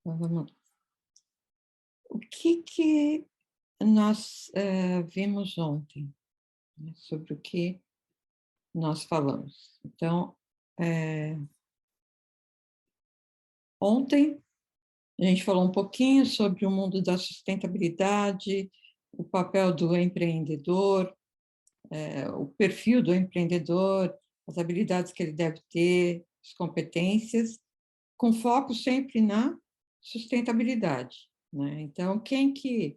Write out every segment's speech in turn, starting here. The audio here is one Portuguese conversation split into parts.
Então, vamos lá. O que nós vimos ontem, né, sobre o que nós falamos? Então, ontem a gente falou um pouquinho sobre o mundo da sustentabilidade, o papel do empreendedor, o perfil do empreendedor, as habilidades que ele deve ter, as competências, com foco sempre na sustentabilidade, né? Então, quem que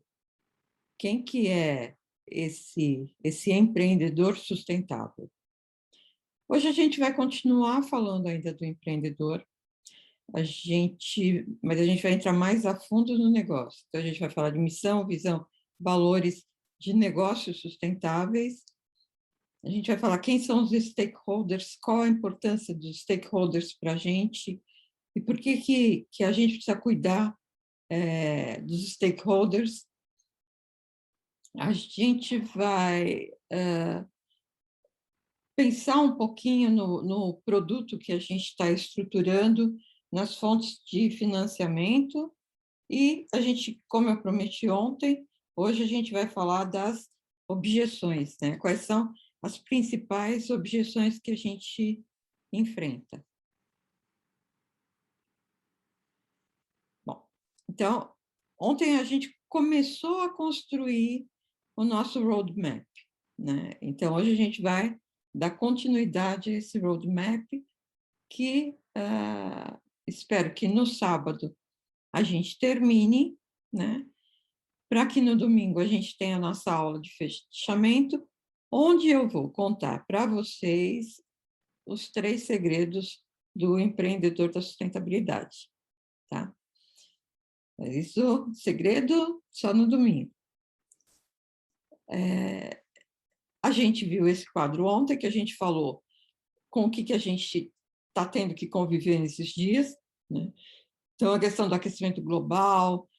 é esse empreendedor sustentável? Hoje a gente vai continuar falando ainda do empreendedor, mas a gente vai entrar mais a fundo no negócio. Então, a gente vai falar de missão, visão, valores de negócios sustentáveis. A gente vai falar quem são os stakeholders, qual a importância dos stakeholders para a gente e por que a gente precisa cuidar dos stakeholders. A gente vai pensar um pouquinho no produto que a gente está estruturando, nas fontes de financiamento, e a gente, como eu prometi ontem, hoje a gente vai falar das objeções, né? Quais são as principais objeções que a gente enfrenta. Bom, então, ontem a gente começou a construir o nosso roadmap, né? Então, hoje a gente vai dar continuidade a esse roadmap que espero que no sábado a gente termine, né? Para que no domingo a gente tenha a nossa aula de fechamento, onde eu vou contar para vocês os 3 segredos do empreendedor da sustentabilidade, tá? Mas isso, segredo, só no domingo. A gente viu esse quadro ontem, que a gente falou com o que a gente está tendo que conviver nesses dias, né? Então, a questão do aquecimento global,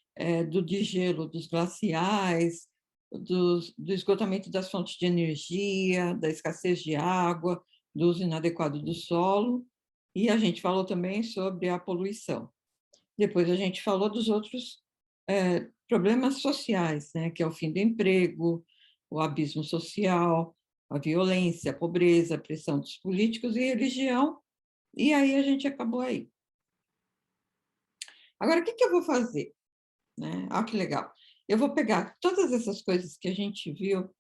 do degelo dos glaciais, do esgotamento das fontes de energia, da escassez de água, do uso inadequado do solo, e a gente falou também sobre a poluição. Depois a gente falou dos outros problemas sociais, né, que é o fim do emprego, o abismo social, a violência, a pobreza, a pressão dos políticos e religião, e aí a gente acabou aí. Agora, o que eu vou fazer? Né? Olha que legal. Eu vou pegar todas essas coisas que a gente viu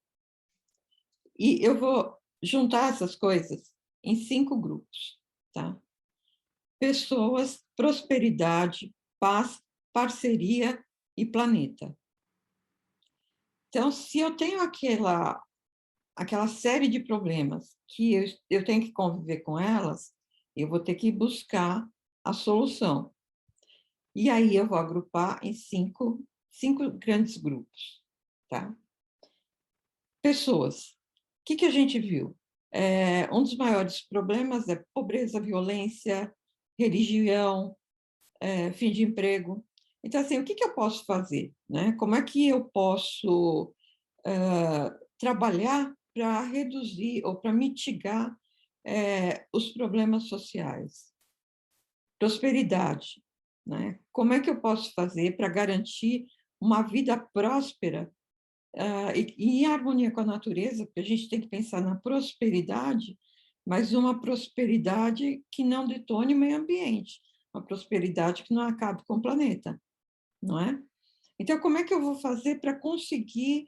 e eu vou juntar essas coisas em 5 grupos, tá? Pessoas, prosperidade, paz, parceria e planeta. Então, se eu tenho aquela série de problemas que eu tenho que conviver com elas, eu vou ter que buscar a solução. E aí eu vou agrupar em cinco grandes grupos, tá? Pessoas. O que a gente viu? Um dos maiores problemas é pobreza, violência, religião, fim de emprego. Então, assim, o que eu posso fazer? Né? Como é que eu posso trabalhar para reduzir ou para mitigar os problemas sociais? Prosperidade. Né? Como é que eu posso fazer para garantir uma vida próspera e em harmonia com a natureza, porque a gente tem que pensar na prosperidade, mas uma prosperidade que não detone o meio ambiente, uma prosperidade que não acabe com o planeta, não é? Então, como é que eu vou fazer para conseguir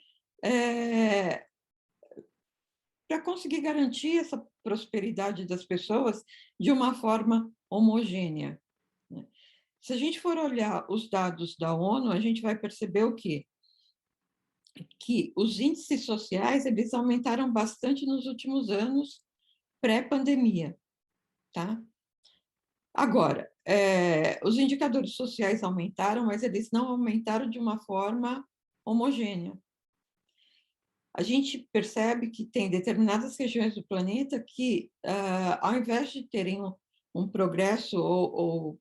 garantir essa prosperidade das pessoas de uma forma homogênea? Né? Se a gente for olhar os dados da ONU, a gente vai perceber o quê? Que os índices sociais eles aumentaram bastante nos últimos anos, pré-pandemia, tá? Agora, os indicadores sociais aumentaram, mas eles não aumentaram de uma forma homogênea. A gente percebe que tem determinadas regiões do planeta que, ao invés de terem um progresso ou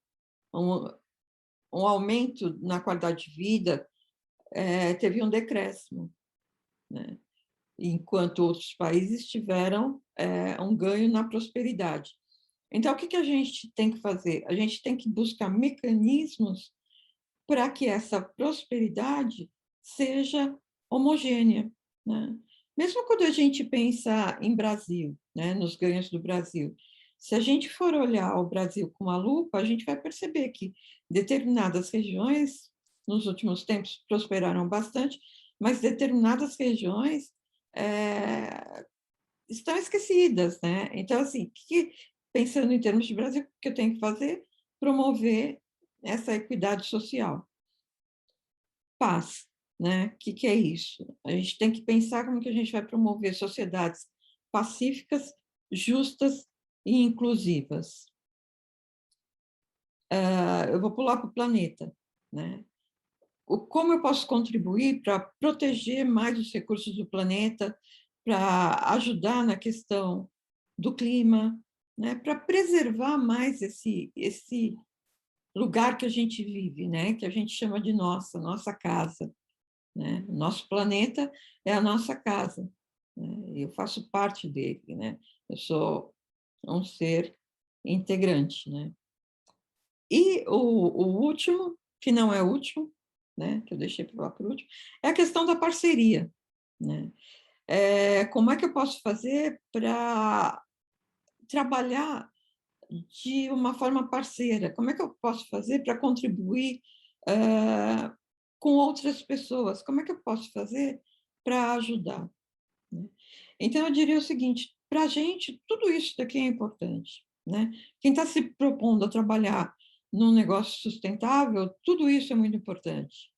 um aumento na qualidade de vida, teve um decréscimo, né? Enquanto outros países tiveram um ganho na prosperidade. Então, o que a gente tem que fazer? A gente tem que buscar mecanismos para que essa prosperidade seja homogênea, né? Mesmo quando a gente pensa em Brasil, né, nos ganhos do Brasil, se a gente for olhar o Brasil com uma lupa, a gente vai perceber que determinadas regiões, nos últimos tempos, prosperaram bastante, mas determinadas regiões estão esquecidas, né? Então, assim, pensando em termos de Brasil, o que eu tenho que fazer? Promover essa equidade social. Paz, né? O que é isso? A gente tem que pensar como que a gente vai promover sociedades pacíficas, justas e inclusivas. Eu vou pular para o planeta, né? Como eu posso contribuir para proteger mais os recursos do planeta, para ajudar na questão do clima, né? Para preservar mais esse lugar que a gente vive, né? Que a gente chama de nossa casa, né? O nosso planeta é a nossa casa, né? Eu faço parte dele, né? Eu sou um ser integrante, né? E o último, que não é o último, né? Que eu deixei para o último, é a questão da parceria, né? Como é que eu posso fazer para trabalhar de uma forma parceira? Como é que eu posso fazer para contribuir com outras pessoas? Como é que eu posso fazer para ajudar, né? Então, eu diria o seguinte, para a gente, tudo isso daqui é importante, né? Quem está se propondo a trabalhar num negócio sustentável, tudo isso é muito importante,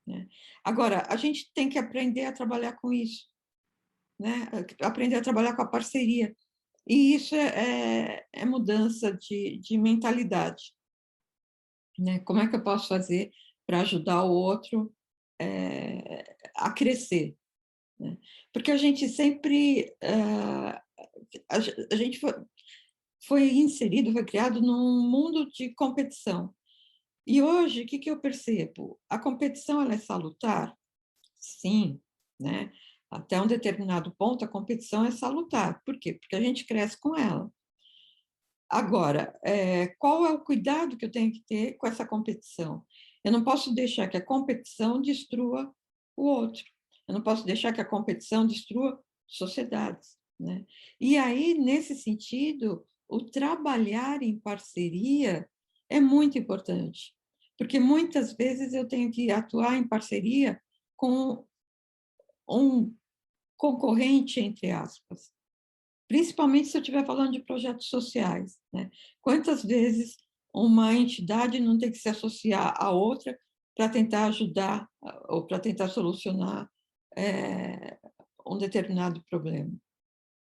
né? Agora, a gente tem que aprender a trabalhar com isso, né? Aprender a trabalhar com a parceria. E isso é mudança de mentalidade, né? Como é que eu posso fazer para ajudar o outro a crescer, né? Porque a gente sempre a gente foi inserido, foi criado num mundo de competição. E hoje, o que eu percebo? A competição ela é salutar? Sim, né? Até um determinado ponto, a competição é salutar. Por quê? Porque a gente cresce com ela. Agora, qual é o cuidado que eu tenho que ter com essa competição? Eu não posso deixar que a competição destrua o outro. Eu não posso deixar que a competição destrua sociedades, né? E aí, nesse sentido, o trabalhar em parceria é muito importante, porque muitas vezes eu tenho que atuar em parceria com um concorrente, entre aspas, principalmente se eu estiver falando de projetos sociais, né? Quantas vezes uma entidade não tem que se associar a outra para tentar ajudar ou para tentar solucionar um determinado problema,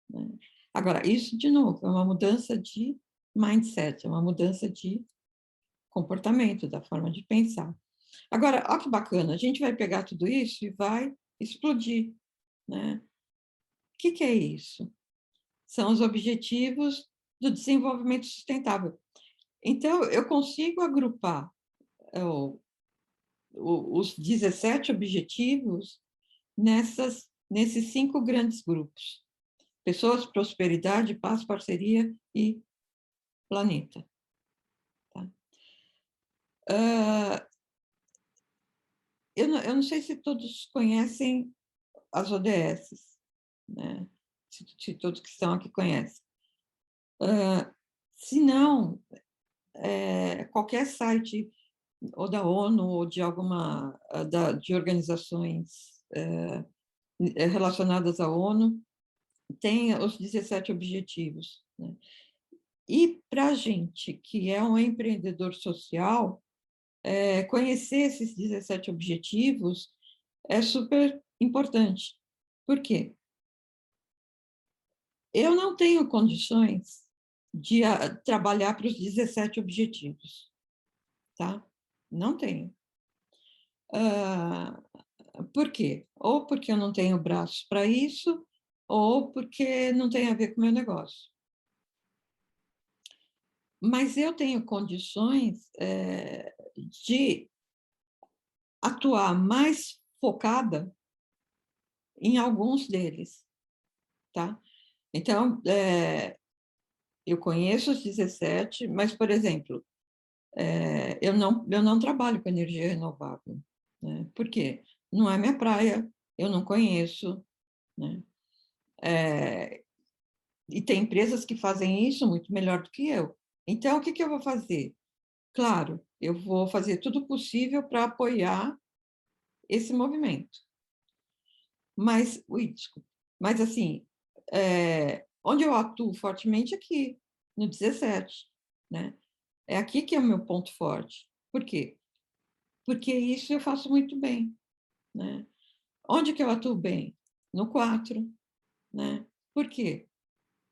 né? Agora, isso, de novo, é uma mudança de mindset, é uma mudança de comportamento, da forma de pensar. Agora, olha que bacana, a gente vai pegar tudo isso e vai explodir, né? O que é isso? São os objetivos do desenvolvimento sustentável. Então, eu consigo agrupar os 17 objetivos nesses 5 grandes grupos: pessoas, prosperidade, paz, parceria e planeta. Tá? Eu não sei se todos conhecem as ODS, né? Se todos que estão aqui conhecem. Se não, qualquer site ou da ONU ou de alguma de organizações relacionadas à ONU tem os 17 objetivos, né? E para a gente que é um empreendedor social, conhecer esses 17 objetivos é super importante. Por quê? Eu não tenho condições de trabalhar para os 17 objetivos, tá? Não tenho. Por quê? Ou porque eu não tenho braços para isso, ou porque não tem a ver com o meu negócio. Mas eu tenho condições de atuar mais focada em alguns deles, tá? Então, eu conheço os 17, mas, por exemplo, eu não trabalho com energia renovável, né? Por quê? Não é minha praia, eu não conheço, né? E tem empresas que fazem isso muito melhor do que eu. Então, o que que eu vou fazer? Claro, eu vou fazer tudo possível para apoiar esse movimento. Mas, ui, desculpa, mas assim, onde eu atuo fortemente é aqui, no 17, né? É aqui que é o meu ponto forte. Por quê? Porque isso eu faço muito bem, né? Onde que eu atuo bem? No 4, né? Por quê?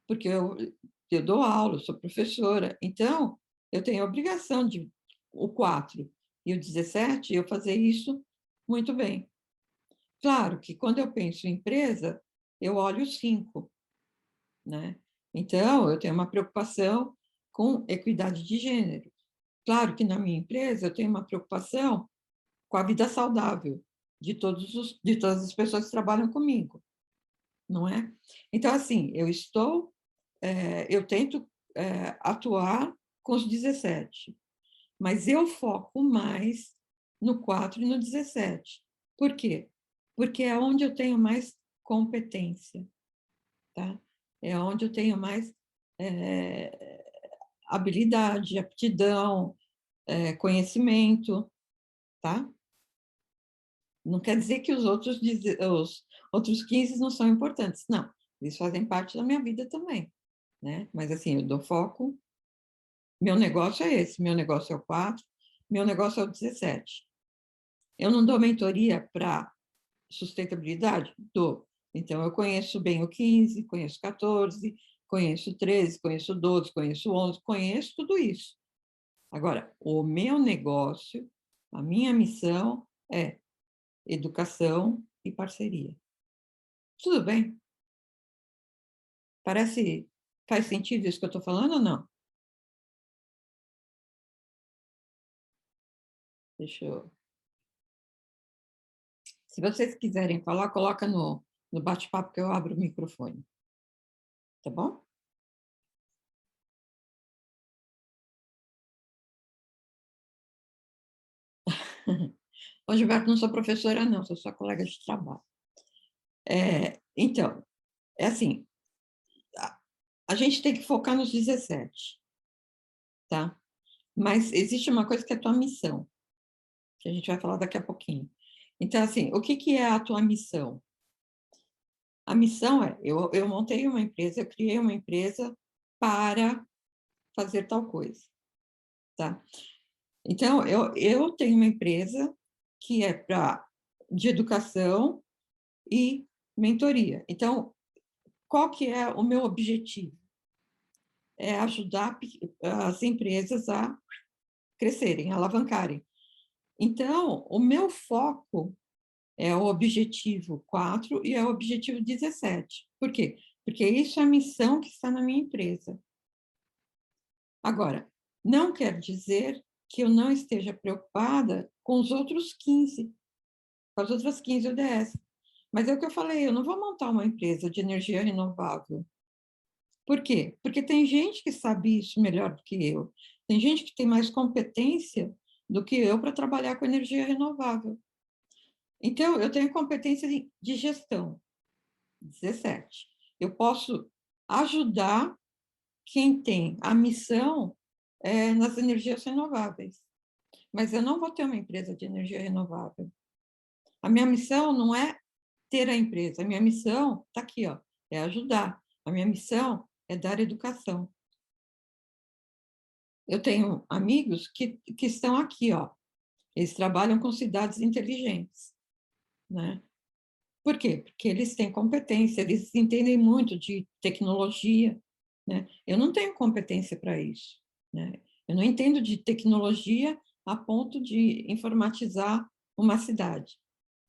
Porque eu dou aula, eu sou professora, então eu tenho a obrigação de o 4 e o 17 eu fazer isso muito bem. Claro que quando eu penso em empresa, eu olho o 5, né? Então, eu tenho uma preocupação com equidade de gênero. Claro que na minha empresa eu tenho uma preocupação com a vida saudável de todas as pessoas que trabalham comigo, não é? Então, assim, eu tento atuar com os 17, mas eu foco mais no 4 e no 17. Por quê? Porque é onde eu tenho mais competência, tá? É onde eu tenho mais é, habilidade, aptidão, conhecimento, tá? Não quer dizer que os outros 15 não são importantes, não. Eles fazem parte da minha vida também, né? Mas assim, eu dou foco. Meu negócio é esse, meu negócio é o 4, meu negócio é o 17. Eu não dou mentoria para sustentabilidade? Dou. Então, eu conheço bem o 15, conheço 14, conheço 13, conheço 12, conheço 11, conheço tudo isso. Agora, o meu negócio, a minha missão é educação e parceria. Tudo bem? Parece, faz sentido isso que eu estou falando ou não? Deixa eu... Se vocês quiserem falar, coloca no bate-papo que eu abro o microfone, tá bom? Ô, Gilberto, não sou professora, não, sou sua colega de trabalho. Então, é assim, a, a gente tem que focar nos 17, tá? Mas existe uma coisa que é a tua missão, que a gente vai falar daqui a pouquinho. Então, assim, o que que é a tua missão? A missão é, eu montei uma empresa, eu criei uma empresa para fazer tal coisa, tá? Então, eu tenho uma empresa que é de educação e mentoria. Então, qual que é o meu objetivo? É ajudar as empresas a crescerem, a alavancarem. Então, o meu foco é o objetivo 4 e é o objetivo 17. Por quê? Porque isso é a missão que está na minha empresa. Agora, não quer dizer que eu não esteja preocupada com os outros 15, com as outras 15 ODS. Mas é o que eu falei, eu não vou montar uma empresa de energia renovável. Por quê? Porque tem gente que sabe isso melhor do que eu. Tem gente que tem mais competência do que eu para trabalhar com energia renovável. Então, eu tenho competência de gestão, 17. Eu posso ajudar quem tem a missão nas energias renováveis. Mas eu não vou ter uma empresa de energia renovável. A minha missão não é ter a empresa, a minha missão está aqui, ó, é ajudar. A minha missão é dar educação. Eu tenho amigos que estão aqui, ó, eles trabalham com cidades inteligentes, né? Por quê? Porque eles têm competência, eles entendem muito de tecnologia, né? Eu não tenho competência para isso, né? Eu não entendo de tecnologia a ponto de informatizar uma cidade.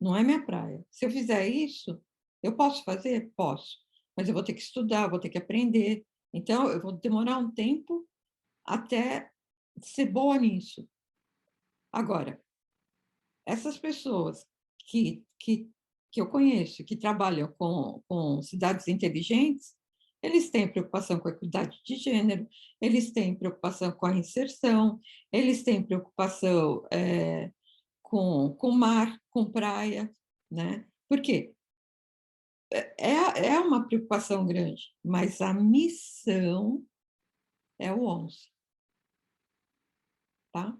Não é minha praia. Se eu fizer isso, eu posso fazer? Posso. Mas eu vou ter que estudar, vou ter que aprender. Então, eu vou demorar um tempo até ser boa nisso. Agora, essas pessoas que, que, que eu conheço, que trabalham com cidades inteligentes, Eles têm preocupação com a equidade de gênero, eles têm preocupação com a inserção, eles têm preocupação com mar, com praia, né? Por quê? É uma preocupação grande, mas a missão é o 11, tá?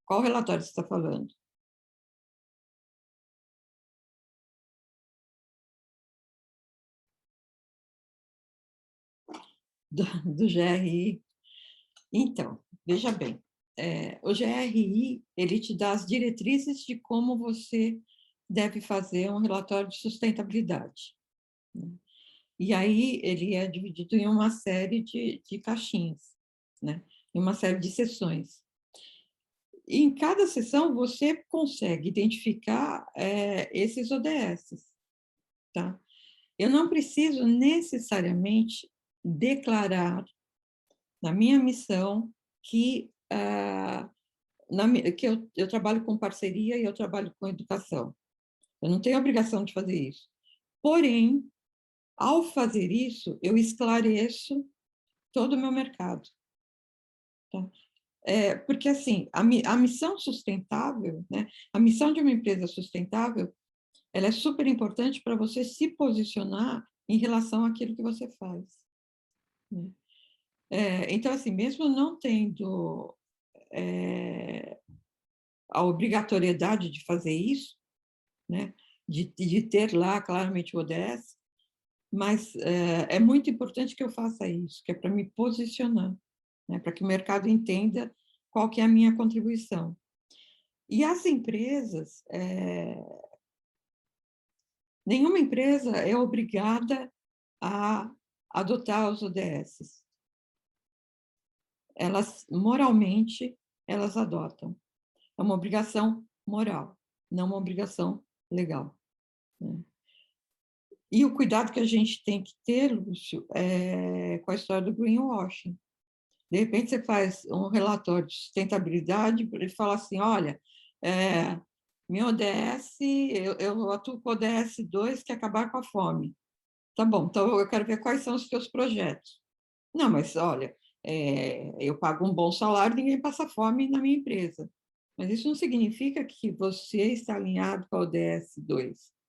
Qual relatório você está falando? Do GRI? Então, veja bem, o GRI, ele te dá as diretrizes de como você deve fazer um relatório de sustentabilidade, né? E aí ele é dividido em uma série de caixinhas, né? Em uma série de sessões. E em cada sessão você consegue identificar esses ODS, tá? Eu não preciso necessariamente declarar na minha missão que, que eu trabalho com parceria e eu trabalho com educação. Eu não tenho obrigação de fazer isso. Porém, ao fazer isso, eu esclareço todo o meu mercado. Tá? Porque, assim, a missão sustentável, né? A missão de uma empresa sustentável, ela é super importante para você se posicionar em relação àquilo que você faz, né? Então, assim, mesmo não tendo a obrigatoriedade de fazer isso, né? De ter lá claramente o ODS, mas é muito importante que eu faça isso, que é para me posicionar, né? Para que o mercado entenda qual que é a minha contribuição. E as empresas, nenhuma empresa é obrigada a adotar os ODS. Elas, moralmente, elas adotam. É uma obrigação moral, não uma obrigação legal, né? E o cuidado que a gente tem que ter, Lúcio, com a história do greenwashing. De repente, você faz um relatório de sustentabilidade e fala assim, olha, meu ODS, eu atuo com o ODS 2, que é acabar com a fome. Tá bom, então eu quero ver quais são os seus projetos. Não, mas olha, eu pago um bom salário, ninguém passa fome na minha empresa. Mas isso não significa que você está alinhado com a ODS 2.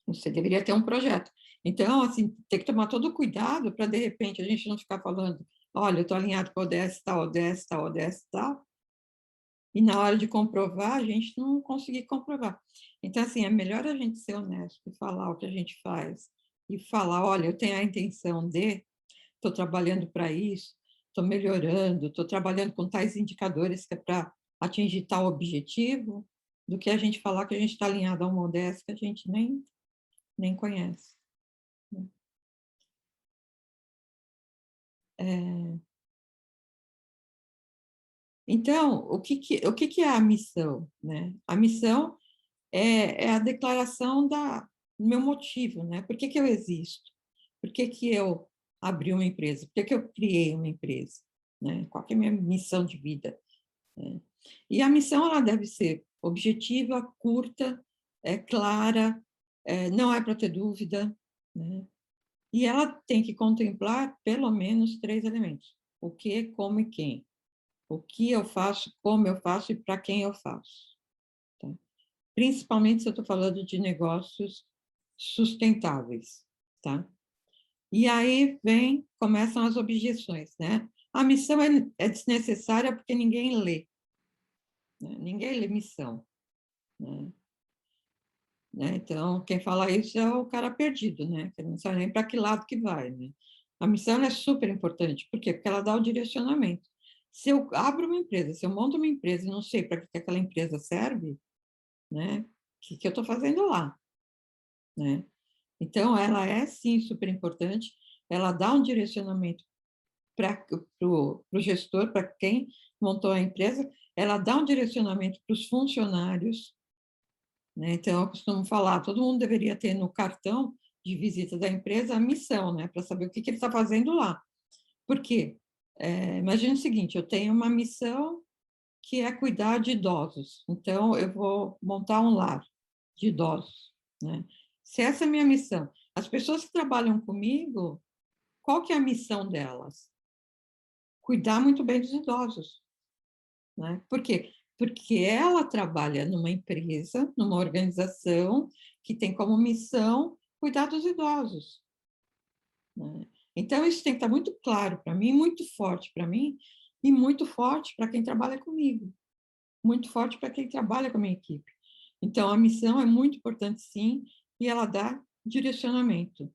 Você deveria ter um projeto. Então, assim, tem que tomar todo o cuidado para, de repente, a gente não ficar falando, olha, eu estou alinhado com a ODS tal, ODS tal, ODS tal, e na hora de comprovar, a gente não conseguir comprovar. Então, assim, é melhor a gente ser honesto e falar o que a gente faz, e falar, olha, eu tenho a intenção de, estou trabalhando para isso, estou melhorando, estou trabalhando com tais indicadores que é para atingir tal objetivo, do que a gente falar que a gente está alinhado a uma ODS que a gente nem conhece, né? Então, o que é a missão, né? A missão é a declaração do meu motivo, né? Por que eu existo? Por que eu abri uma empresa? Por que eu criei uma empresa? Né? Qual que é a minha missão de vida? Né? E a missão ela deve ser objetiva, curta, clara, não é para ter dúvida, né? E ela tem que contemplar pelo menos 3 elementos: o que, como e quem. O que eu faço, como eu faço e para quem eu faço. Tá? Principalmente se eu estou falando de negócios sustentáveis. Tá? E aí começam as objeções, né? A missão é desnecessária porque ninguém lê, né? Ninguém lê missão, né? Então, quem fala isso é o cara perdido, né? Que não sabe nem para que lado que vai, né? A missão é super importante. Por quê? Porque ela dá o direcionamento. Se eu abro uma empresa, se eu monto uma empresa e não sei para que aquela empresa serve, né? O que eu estou fazendo lá, né? Então, ela é, sim, super importante. Ela dá um direcionamento para o gestor, para quem montou a empresa. Ela dá um direcionamento para os funcionários, né? Então, eu costumo falar, todo mundo deveria ter no cartão de visita da empresa a missão, né? Para saber o que ele está fazendo lá. Por quê? Imagina o seguinte, eu tenho uma missão que é cuidar de idosos. Então, eu vou montar um lar de idosos, né? Se essa é a minha missão, as pessoas que trabalham comigo, qual que é a missão delas? Cuidar muito bem dos idosos, né? Por quê? Porque ela trabalha numa empresa, numa organização que tem como missão cuidar dos idosos, né? Então, isso tem que estar muito claro para mim, muito forte para mim, e muito forte para quem trabalha comigo, muito forte para quem trabalha com a minha equipe. Então, a missão é muito importante, sim, e ela dá direcionamento.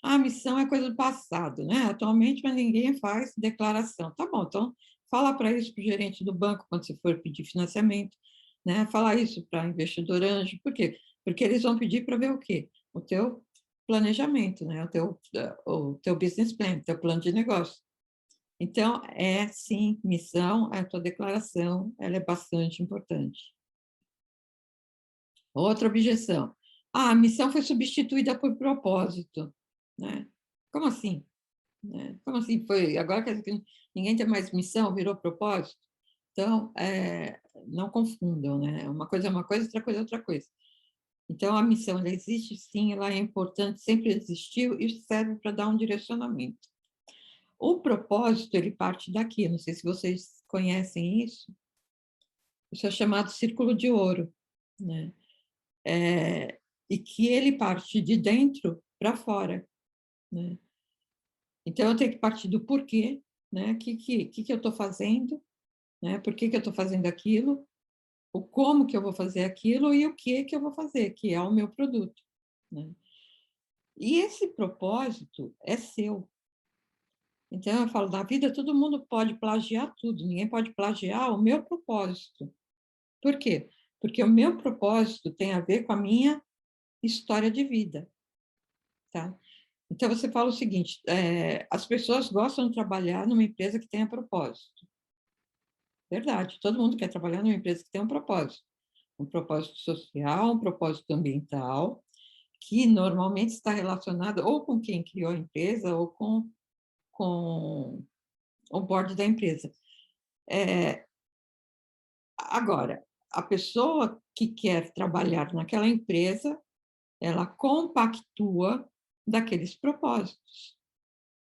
A missão é coisa do passado, né? Atualmente, mas ninguém faz declaração. Tá bom, então fala para isso para o gerente do banco quando você for pedir financiamento, né? Fala isso para investidor anjo. Por quê? Porque eles vão pedir para ver o quê? O teu planejamento, né? O teu business plan, o teu plano de negócio. Então, é sim, missão, é a tua declaração, ela é bastante importante. Outra objeção. Ah, a missão foi substituída por propósito, né? Como assim? Né? Como assim foi? Agora quer dizer que ninguém tem mais missão, virou propósito? Então, não confundam, né? Uma coisa é uma coisa, outra coisa é outra coisa. Então, a missão, ela existe sim, ela é importante, sempre existiu e serve para dar um direcionamento. O propósito, ele parte daqui, não sei se vocês conhecem isso, isso é chamado círculo de ouro, né? E que ele parte de dentro para fora, né? Então, eu tenho que partir do porquê, né? O que eu estou fazendo, né? Por que eu estou fazendo aquilo, o como que eu vou fazer aquilo e o que eu vou fazer, que é o meu produto, né? E esse propósito é seu. Então, eu falo, na vida todo mundo pode plagiar tudo, ninguém pode plagiar o meu propósito. Por quê? Porque o meu propósito tem a ver com a minha história de vida, tá? Então, você fala o seguinte, as pessoas gostam de trabalhar numa empresa que tenha propósito. Verdade, todo mundo quer trabalhar numa empresa que tenha um propósito social, um propósito ambiental, que normalmente está relacionado ou com quem criou a empresa ou com o board da empresa. Agora, a pessoa que quer trabalhar naquela empresa, ela compactua daqueles propósitos,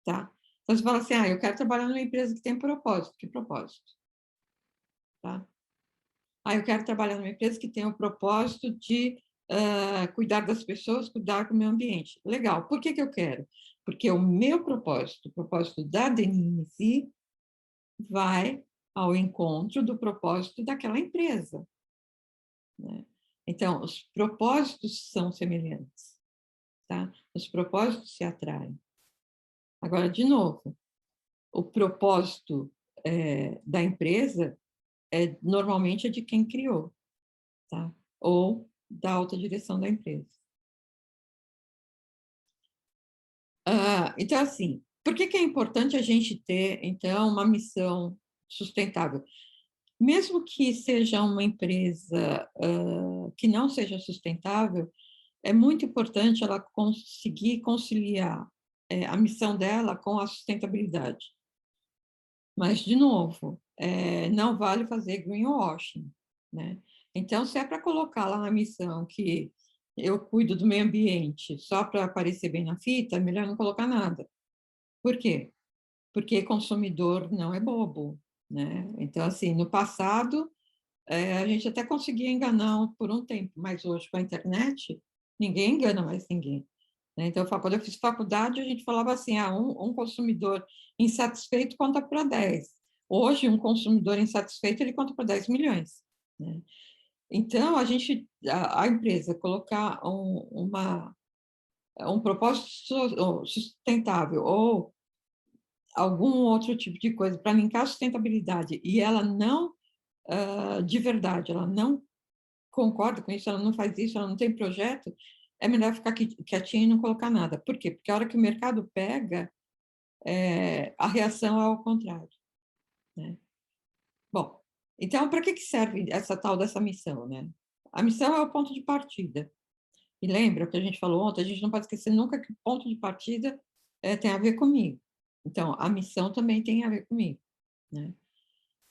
tá? Então, você fala assim, eu quero trabalhar numa empresa que tem propósito. Que propósito? Tá? Eu quero trabalhar numa empresa que tem o propósito de cuidar das pessoas, cuidar do meio ambiente. Legal. Por que eu quero? Porque o meu propósito, o propósito da Denise, vai ao encontro do propósito daquela empresa, né? Então, os propósitos são semelhantes, tá? Os propósitos se atraem. Agora, de novo, o propósito da empresa normalmente é de quem criou, tá? Ou da alta direção da empresa. Então, assim, por que é importante a gente ter, então, uma missão sustentável? Mesmo que seja uma empresa que não seja sustentável, é muito importante ela conseguir conciliar a missão dela com a sustentabilidade. Mas, de novo, não vale fazer greenwashing, né? Então, se é para colocar lá na missão que eu cuido do meio ambiente só para aparecer bem na fita, é melhor não colocar nada. Por quê? Porque consumidor não é bobo, né? Então, assim, no passado, a gente até conseguia enganar por um tempo, mas hoje, com a internet, ninguém engana mais ninguém, né? Então, quando eu fiz faculdade, a gente falava assim, um consumidor insatisfeito conta para 10. Hoje, um consumidor insatisfeito, ele conta para 10 milhões, né? Então, a empresa colocar um propósito sustentável ou algum outro tipo de coisa para linkar a sustentabilidade e ela não, de verdade, ela não concorda com isso, ela não faz isso, ela não tem projeto, é melhor ficar quietinha e não colocar nada. Por quê? Porque a hora que o mercado pega, a reação é ao contrário, né? Bom, então, para que serve essa tal dessa missão, né? A missão é o ponto de partida. E lembra o que a gente falou ontem, a gente não pode esquecer nunca que o ponto de partida tem a ver comigo. Então, a missão também tem a ver comigo, né?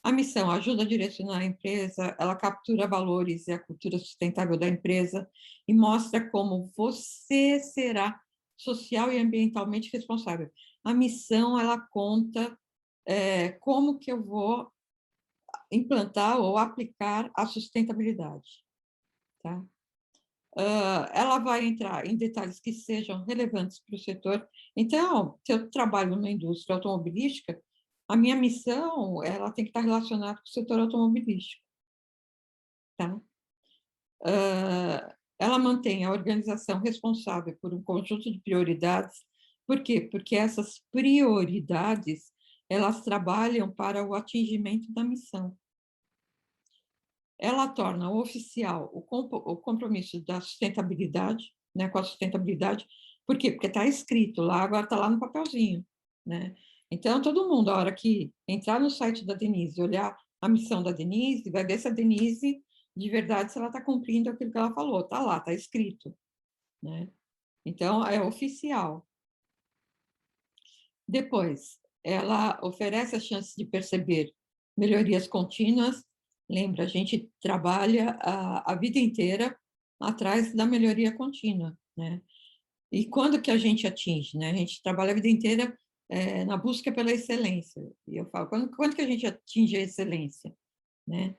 A missão ajuda a direcionar a empresa, ela captura valores e a cultura sustentável da empresa e mostra como você será social e ambientalmente responsável. A missão, ela conta como que eu vou implantar ou aplicar a sustentabilidade. Tá? Ela vai entrar em detalhes que sejam relevantes para o setor. Então, se eu trabalho na indústria automobilística, a minha missão ela tem que estar relacionada com o setor automobilístico. Tá? Ela mantém a organização responsável por um conjunto de prioridades. Por quê? Porque essas prioridades elas trabalham para o atingimento da missão. Ela torna oficial o compromisso da sustentabilidade, né, com a sustentabilidade. Por quê? Porque está escrito lá, agora está lá no papelzinho. Né? Então, todo mundo, a hora que entrar no site da Denise, olhar a missão da Denise, vai ver se a Denise, de verdade, se ela está cumprindo aquilo que ela falou. Está lá, está escrito. Né? Então, é oficial. Depois, ela oferece a chance de perceber melhorias contínuas. Lembra, a gente trabalha a vida inteira atrás da melhoria contínua, né? E quando que a gente atinge, né? A gente trabalha a vida inteira na busca pela excelência. E eu falo, quando que a gente atinge a excelência, né?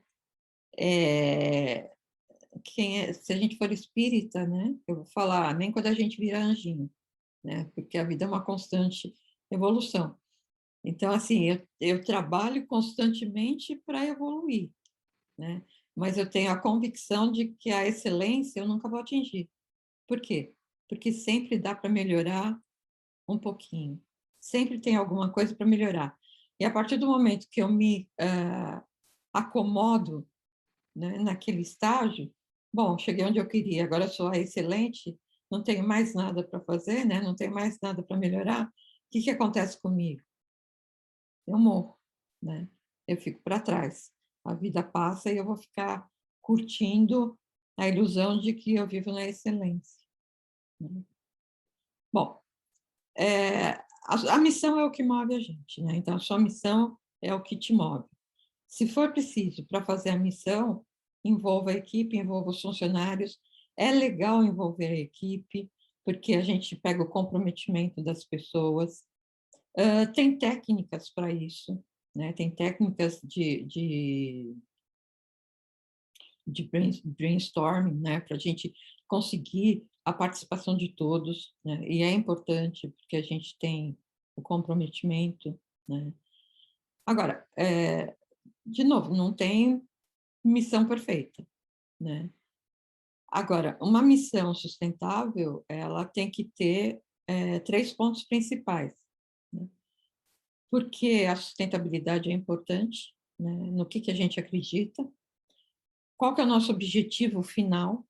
Se a gente for espírita, né? Eu vou falar, nem quando a gente vira anjinho, né? Porque a vida é uma constante evolução. Então, assim, eu trabalho constantemente para evoluir, né? Mas eu tenho a convicção de que a excelência eu nunca vou atingir. Por quê? Porque sempre dá para melhorar um pouquinho. Sempre tem alguma coisa para melhorar. E a partir do momento que eu me acomodo, né, naquele estágio, bom, cheguei onde eu queria, agora sou a excelente, não tenho mais nada para fazer, né? Não tenho mais nada para melhorar. O que acontece comigo? Eu morro, né? Eu fico para trás. A vida passa e eu vou ficar curtindo a ilusão de que eu vivo na excelência. Né? Bom, a missão é o que move a gente, né? Então, a sua missão é o que te move. Se for preciso para fazer a missão, envolva a equipe, envolva os funcionários. É legal envolver a equipe, porque a gente pega o comprometimento das pessoas. Tem técnicas para isso, né? Tem técnicas de brainstorming, né? Para a gente conseguir a participação de todos, né? E é importante porque a gente tem o comprometimento, né? Agora, de novo, não tem missão perfeita, né? Agora, uma missão sustentável, ela tem que ter 3 pontos principais, né? Porque a sustentabilidade é importante, né? No que a gente acredita, qual que é o nosso objetivo final,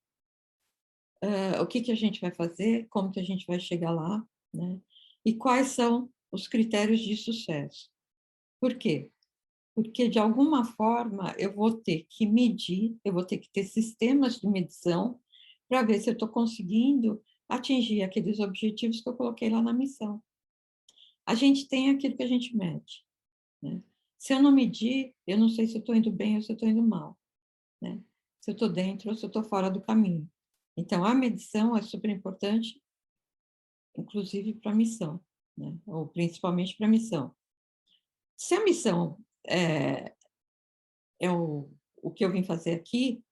o que a gente vai fazer, como que a gente vai chegar lá, né? E quais são os critérios de sucesso. Por quê? Porque, de alguma forma, eu vou ter que medir, eu vou ter que ter sistemas de medição para ver se eu estou conseguindo atingir aqueles objetivos que eu coloquei lá na missão. A gente tem aquilo que a gente mede, né? Se eu não medir, eu não sei se eu estou indo bem ou se eu estou indo mal, né? Se eu estou dentro ou se eu estou fora do caminho. Então, a medição é super importante, inclusive para a missão, né? Ou principalmente para a missão. Se a missão é o que eu vim fazer aqui,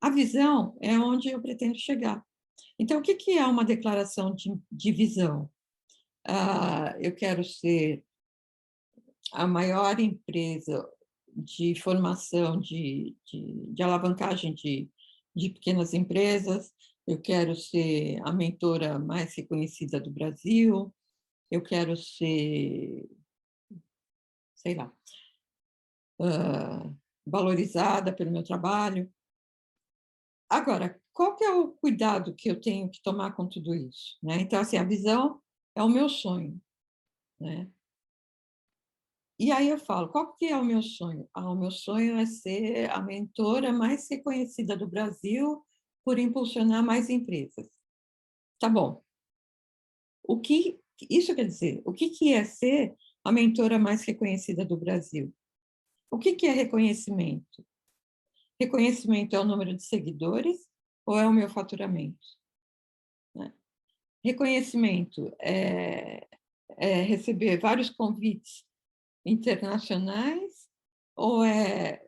a visão é onde eu pretendo chegar. Então, o que é uma declaração de visão? Eu quero ser a maior empresa de formação, de alavancagem de pequenas empresas, eu quero ser a mentora mais reconhecida do Brasil, eu quero ser, sei lá, valorizada pelo meu trabalho. Agora, qual que é o cuidado que eu tenho que tomar com tudo isso? Né? Então, assim, a visão é o meu sonho. Né? E aí eu falo, qual que é o meu sonho? O meu sonho é ser a mentora mais reconhecida do Brasil por impulsionar mais empresas. Tá bom. O que isso quer dizer? O que é ser a mentora mais reconhecida do Brasil? O que que é reconhecimento? Reconhecimento é o número de seguidores ou é o meu faturamento? Né? Reconhecimento é receber vários convites internacionais ou é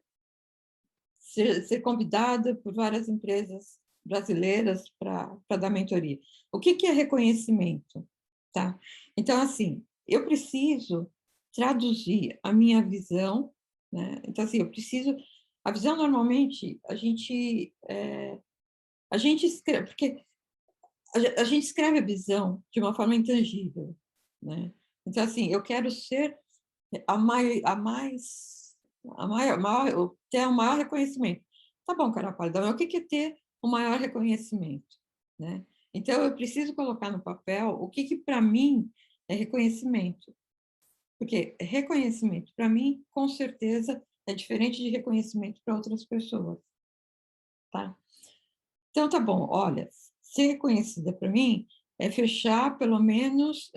ser convidada por várias empresas brasileiras para dar mentoria? O que que é reconhecimento? Tá? Então, assim, eu preciso traduzir a minha visão, né? Então, assim, eu preciso... A visão, normalmente, a gente escreve, porque a gente escreve a visão de uma forma intangível, né? Então, assim, eu quero ser ter o maior reconhecimento. Tá bom, cara pálida, mas o que é ter o maior reconhecimento, né? Então, eu preciso colocar no papel o que para mim é reconhecimento. Porque reconhecimento, para mim, com certeza, é diferente de reconhecimento para outras pessoas, tá? Então, tá bom, olha, ser reconhecida para mim é fechar pelo menos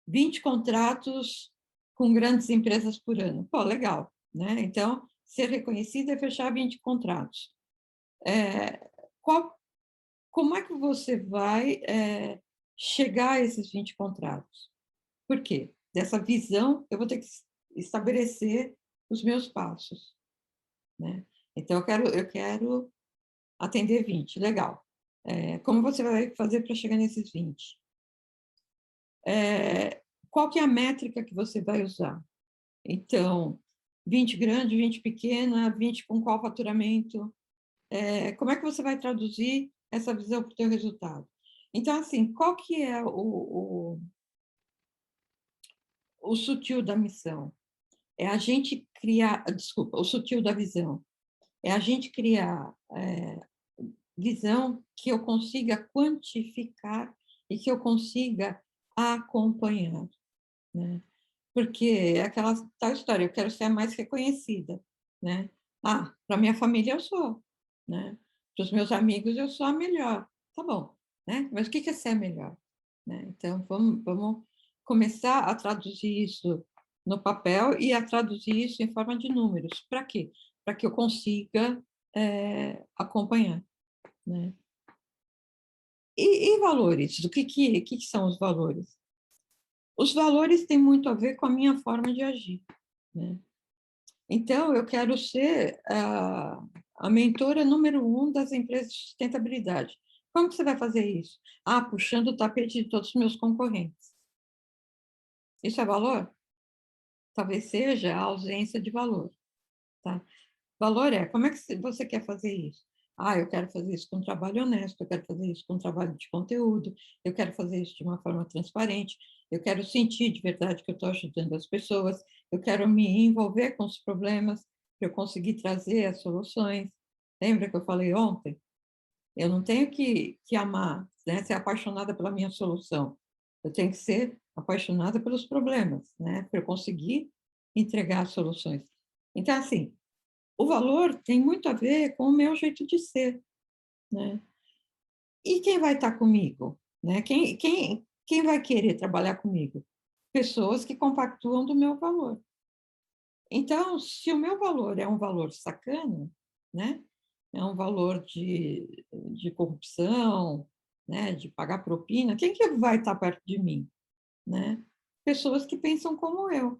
20 contratos com grandes empresas por ano. Pô, legal, né? Então, ser reconhecida é fechar 20 contratos. Qual, como é que você vai chegar a esses 20 contratos? Por quê? Dessa visão, eu vou ter que estabelecer os meus passos, né? Então, eu quero atender 20, legal. Como você vai fazer para chegar nesses 20? Qual que é a métrica que você vai usar? Então, 20 grande, 20 pequena, 20 com qual faturamento? Como é que você vai traduzir essa visão para o teu resultado? Então, assim, qual que é o sutil da missão? É a gente criar, desculpa, o sutil da visão. É a gente criar visão que eu consiga quantificar e que eu consiga acompanhar, né? Porque é aquela tal história, eu quero ser a mais reconhecida, né? Ah, para minha família eu sou, né? Para os meus amigos eu sou a melhor, tá bom, né? Mas o que é ser a melhor, né? Então vamos começar a traduzir isso no papel e a traduzir isso em forma de números. Para quê? Para que eu consiga acompanhar, né? E valores? O que são os valores? Os valores têm muito a ver com a minha forma de agir, né? Então, eu quero ser a mentora número 1 das empresas de sustentabilidade. Como que você vai fazer isso? Ah, puxando o tapete de todos os meus concorrentes. Isso é valor? Talvez seja a ausência de valor, tá? Valor é, como é que você quer fazer isso? Ah, eu quero fazer isso com um trabalho honesto, eu quero fazer isso com um trabalho de conteúdo, eu quero fazer isso de uma forma transparente, eu quero sentir de verdade que eu estou ajudando as pessoas, eu quero me envolver com os problemas para eu conseguir trazer as soluções. Lembra que eu falei ontem? Eu não tenho que amar, né, ser apaixonada pela minha solução. Eu tenho que ser apaixonada pelos problemas, né, para eu conseguir entregar as soluções. Então, assim, o valor tem muito a ver com o meu jeito de ser, né? E quem vai estar comigo, né? Quem vai querer trabalhar comigo? Pessoas que compactuam do meu valor. Então, se o meu valor é um valor sacana, né? É um valor de corrupção, né? De pagar propina, quem que vai estar perto de mim, né? Pessoas que pensam como eu.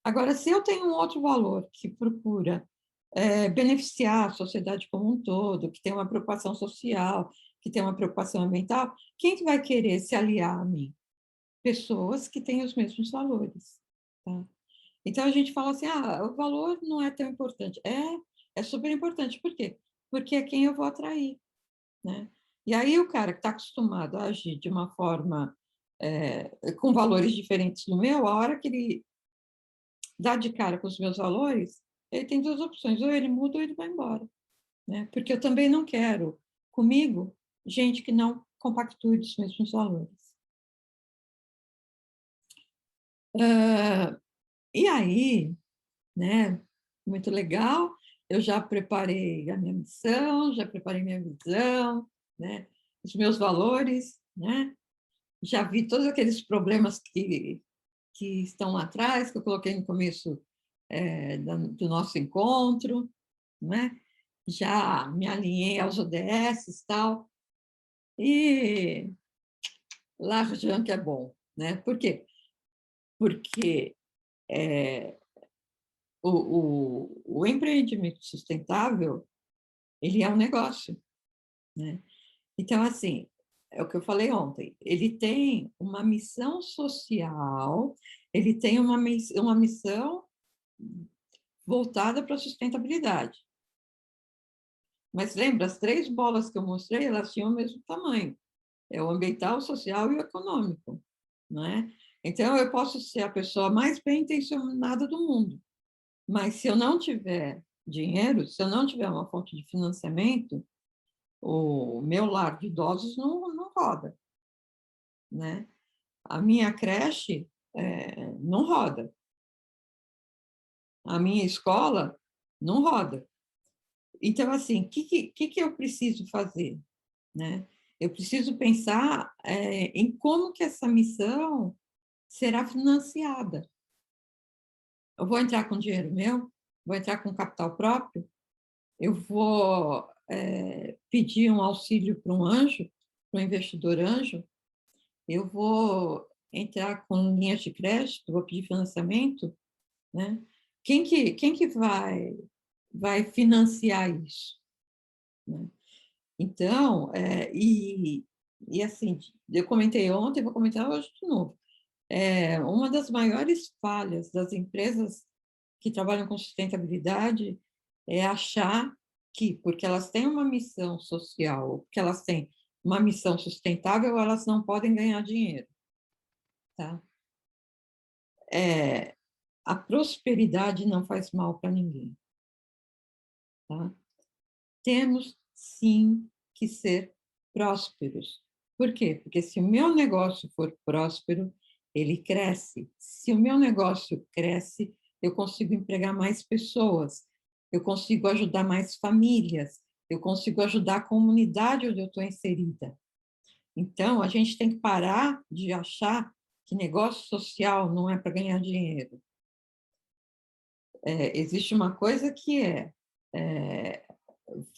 Agora, se eu tenho um outro valor que procura beneficiar a sociedade como um todo, que tem uma preocupação social, que tem uma preocupação ambiental, quem que vai querer se aliar a mim? Pessoas que têm os mesmos valores. Tá? Então, a gente fala assim, o valor não é tão importante. É super importante. Por quê? Porque é quem eu vou atrair. Né? E aí, o cara que está acostumado a agir de uma forma com valores diferentes do meu, a hora que ele dá de cara com os meus valores, ele tem duas opções, ou ele muda ou ele vai embora. Né? Porque eu também não quero comigo gente que não compactue dos mesmos valores. E aí, né, muito legal, eu já preparei a minha missão, já preparei minha visão, né, os meus valores, né, já vi todos aqueles problemas que estão lá atrás, que eu coloquei no começo do nosso encontro, né? Já me alinhei aos ODS e tal, e l'argent que é bom, né? Por quê? Porque o empreendimento sustentável, ele é um negócio, né? Então, assim, é o que eu falei ontem, ele tem uma missão social, ele tem uma missão voltada para a sustentabilidade. Mas lembra, as 3 bolas que eu mostrei, elas tinham o mesmo tamanho. É o ambiental, o social e o econômico, não é? Então, eu posso ser a pessoa mais bem intencionada do mundo, mas se eu não tiver dinheiro, se eu não tiver uma fonte de financiamento, o meu lar de idosos não roda, né? A minha creche não roda, a minha escola não roda. Então, assim, o que eu preciso fazer, né? Eu preciso pensar em como que essa missão será financiada. Eu vou entrar com dinheiro meu? Vou entrar com capital próprio? Eu vou pedir um auxílio para um anjo, para um investidor anjo? Eu vou entrar com linhas de crédito? Vou pedir financiamento? Né? Quem que vai financiar isso? Né? Então, e assim, eu comentei ontem, vou comentar hoje de novo. Uma das maiores falhas das empresas que trabalham com sustentabilidade é achar que, porque elas têm uma missão social, porque elas têm uma missão sustentável, elas não podem ganhar dinheiro. Tá? A prosperidade não faz mal para ninguém. Tá? Temos, sim, que ser prósperos. Por quê? Porque se o meu negócio for próspero, ele cresce. Se o meu negócio cresce, eu consigo empregar mais pessoas, eu consigo ajudar mais famílias, eu consigo ajudar a comunidade onde eu estou inserida. Então, a gente tem que parar de achar que negócio social não é para ganhar dinheiro. Existe uma coisa que é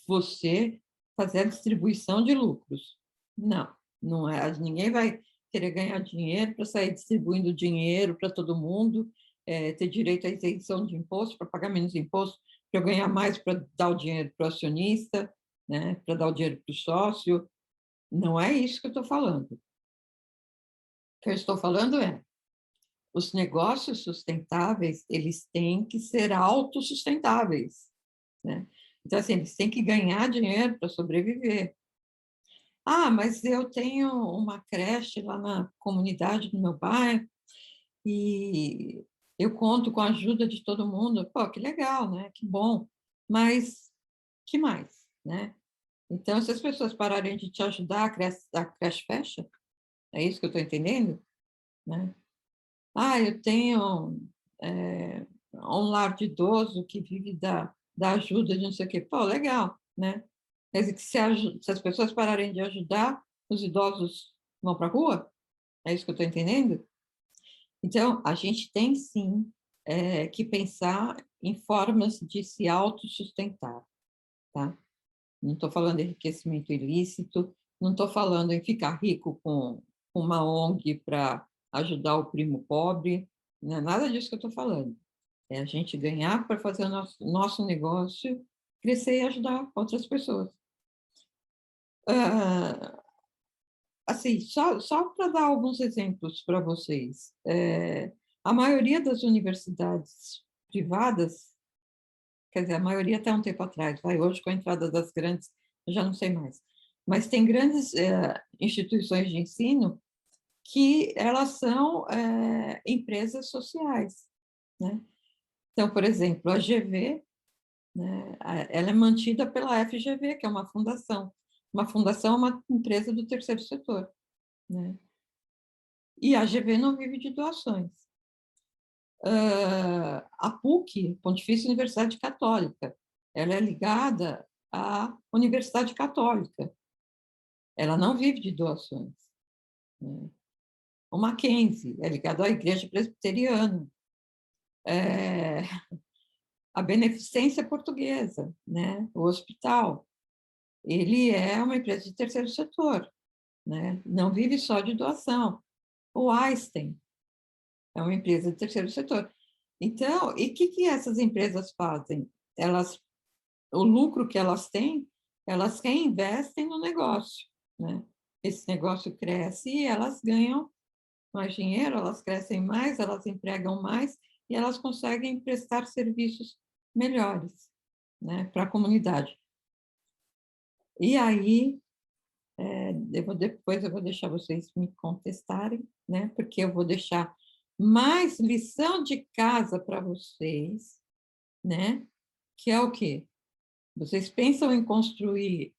você fazer a distribuição de lucros. Não, não é. Ninguém vai querer ganhar dinheiro para sair distribuindo dinheiro para todo mundo, ter direito à isenção de imposto, para pagar menos imposto, para eu ganhar mais para dar o dinheiro para o acionista, né, para dar o dinheiro para o sócio. Não é isso que eu estou falando. O que eu estou falando os negócios sustentáveis, eles têm que ser autossustentáveis, né? Então, assim, eles têm que ganhar dinheiro para sobreviver. Ah, mas eu tenho uma creche lá na comunidade do meu bairro e eu conto com a ajuda de todo mundo. Pô, que legal, né? Que bom. Mas que mais, né? Então, se as pessoas pararem de te ajudar, a creche fecha? É isso que eu estou entendendo, né? Ah, eu tenho um lar de idoso que vive da ajuda de não sei o quê. Pô, legal, né? Quer dizer que se as pessoas pararem de ajudar, os idosos vão para a rua? É isso que eu estou entendendo? Então, a gente tem sim que pensar em formas de se autossustentar, tá? Não estou falando em enriquecimento ilícito, não estou falando em ficar rico com uma ONG para ajudar o primo pobre, não é nada disso que eu estou falando. É a gente ganhar para fazer o nosso negócio crescer e ajudar outras pessoas. Assim, só para dar alguns exemplos para vocês. A maioria das universidades privadas, quer dizer, a maioria até um tempo atrás, vai, hoje com a entrada das grandes, eu já não sei mais, mas tem grandes instituições de ensino que elas são empresas sociais, né? Então, por exemplo, a GV, né, ela é mantida pela FGV, que é uma fundação. Uma fundação é uma empresa do terceiro setor, né? E a GV não vive de doações. A PUC, Pontifícia Universidade Católica, ela é ligada à Universidade Católica. Ela não vive de doações, né? O Mackenzie é ligado à Igreja Presbiteriana. é, a Beneficência Portuguesa, né? O hospital. Ele é uma empresa de terceiro setor, né? Não vive só de doação. O Einstein é uma empresa de terceiro setor. Então, e o que essas empresas fazem? O lucro que elas reinvestem no negócio, né? Esse negócio cresce e elas ganham mais dinheiro, elas crescem mais, elas empregam mais e elas conseguem prestar serviços melhores, né, para a comunidade. E aí, depois eu vou deixar vocês me contestarem, né, porque eu vou deixar mais lição de casa para vocês, né, que é o quê? Vocês pensam em construir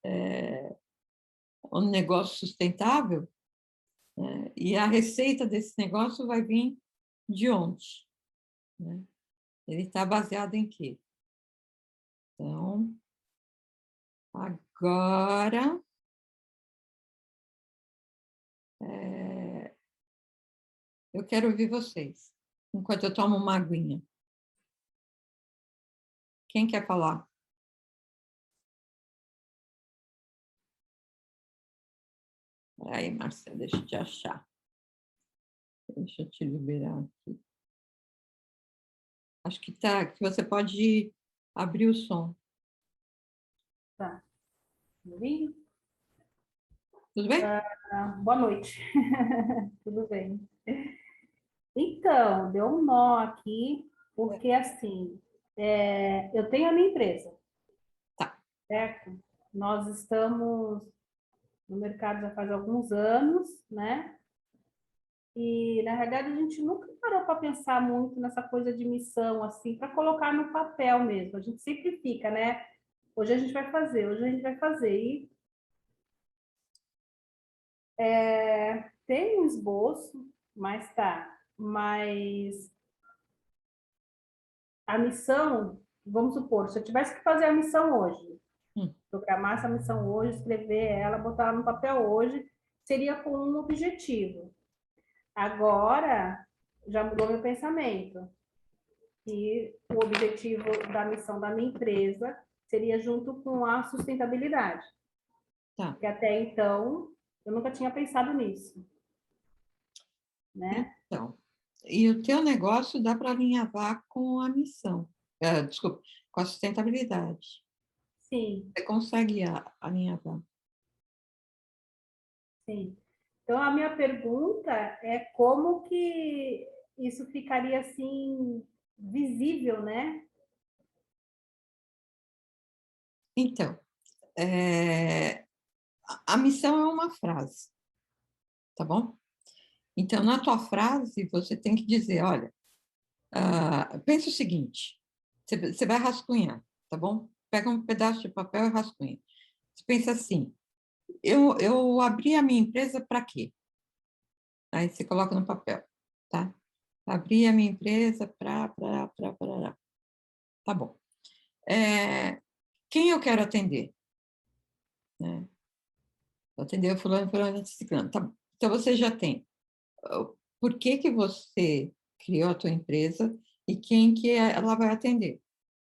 um negócio sustentável, né, e a receita desse negócio vai vir de onde? Né? Ele está baseado em quê? Então, agora, eu quero ouvir vocês, enquanto eu tomo uma aguinha. Quem quer falar? Aí, Marcelo, deixa eu te achar. Deixa eu te liberar aqui. Acho que você pode abrir o som. Tá. Me ouvindo? Tudo bem? Boa noite. Tudo bem. Então, deu um nó aqui, porque assim, eu tenho a minha empresa, Tá. certo? Nós estamos no mercado já faz alguns anos, né? E, na realidade, a gente nunca parou para pensar muito nessa coisa de missão, assim, para colocar no papel mesmo. A gente sempre fica, né? Hoje a gente vai fazer, hoje a gente vai fazer. E tem um esboço, mas a missão, vamos supor, se eu tivesse que fazer a missão hoje, Hum, programar essa missão hoje, escrever ela, botar ela no papel hoje, seria com um objetivo. Agora, já mudou meu pensamento. E o objetivo da missão da minha empresa seria junto com a sustentabilidade. tá. Porque até então, eu nunca tinha pensado nisso, né? Então, e o teu negócio dá para alinhavar com a missão. Desculpa, com a sustentabilidade. Sim, Você consegue alinhavar. sim. Então, a minha pergunta é como que isso ficaria assim visível, né? Então, a missão é uma frase, tá bom? Então, na tua frase, você tem que dizer, olha, pensa o seguinte, você vai rascunhar, tá bom? Pega um pedaço de papel e rascunha. Você pensa assim, eu abri a minha empresa para quê? Aí você coloca no papel, tá? Abri a minha empresa para... Tá bom. Quem eu quero atender? Né? Atender o fulano, fulano, ciclano. Tá bom. Então, você já tem por que você criou a tua empresa e quem que ela vai atender.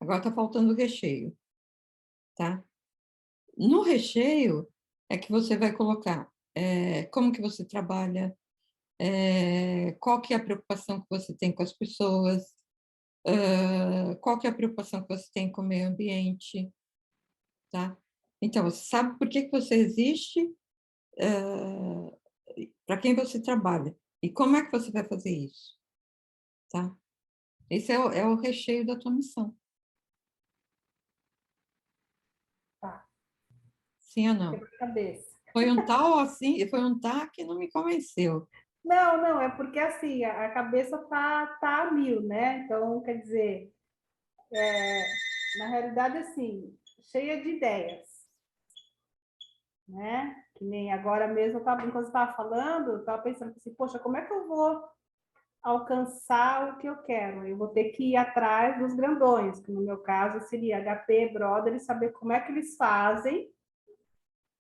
Agora está faltando o recheio, tá? No recheio é que você vai colocar como que você trabalha, qual que é a preocupação que você tem com as pessoas, qual que é a preocupação que você tem com o meio ambiente, tá? Então, você sabe por que você existe, para quem você trabalha e como é que você vai fazer isso, tá? Esse é o recheio da tua missão. Tá, Sim ou não? quebra-cabeça. Foi um tal assim, foi um tá que não me convenceu. Não, não, é porque assim, a cabeça tá a mil, né? Então, quer dizer, na realidade, assim, cheia de ideias, né? Que nem agora mesmo, enquanto eu estava falando, eu estava pensando assim, poxa, como é que eu vou alcançar o que eu quero? Eu vou ter que ir atrás dos grandões, que no meu caso seria HP, Brother, e saber como é que eles fazem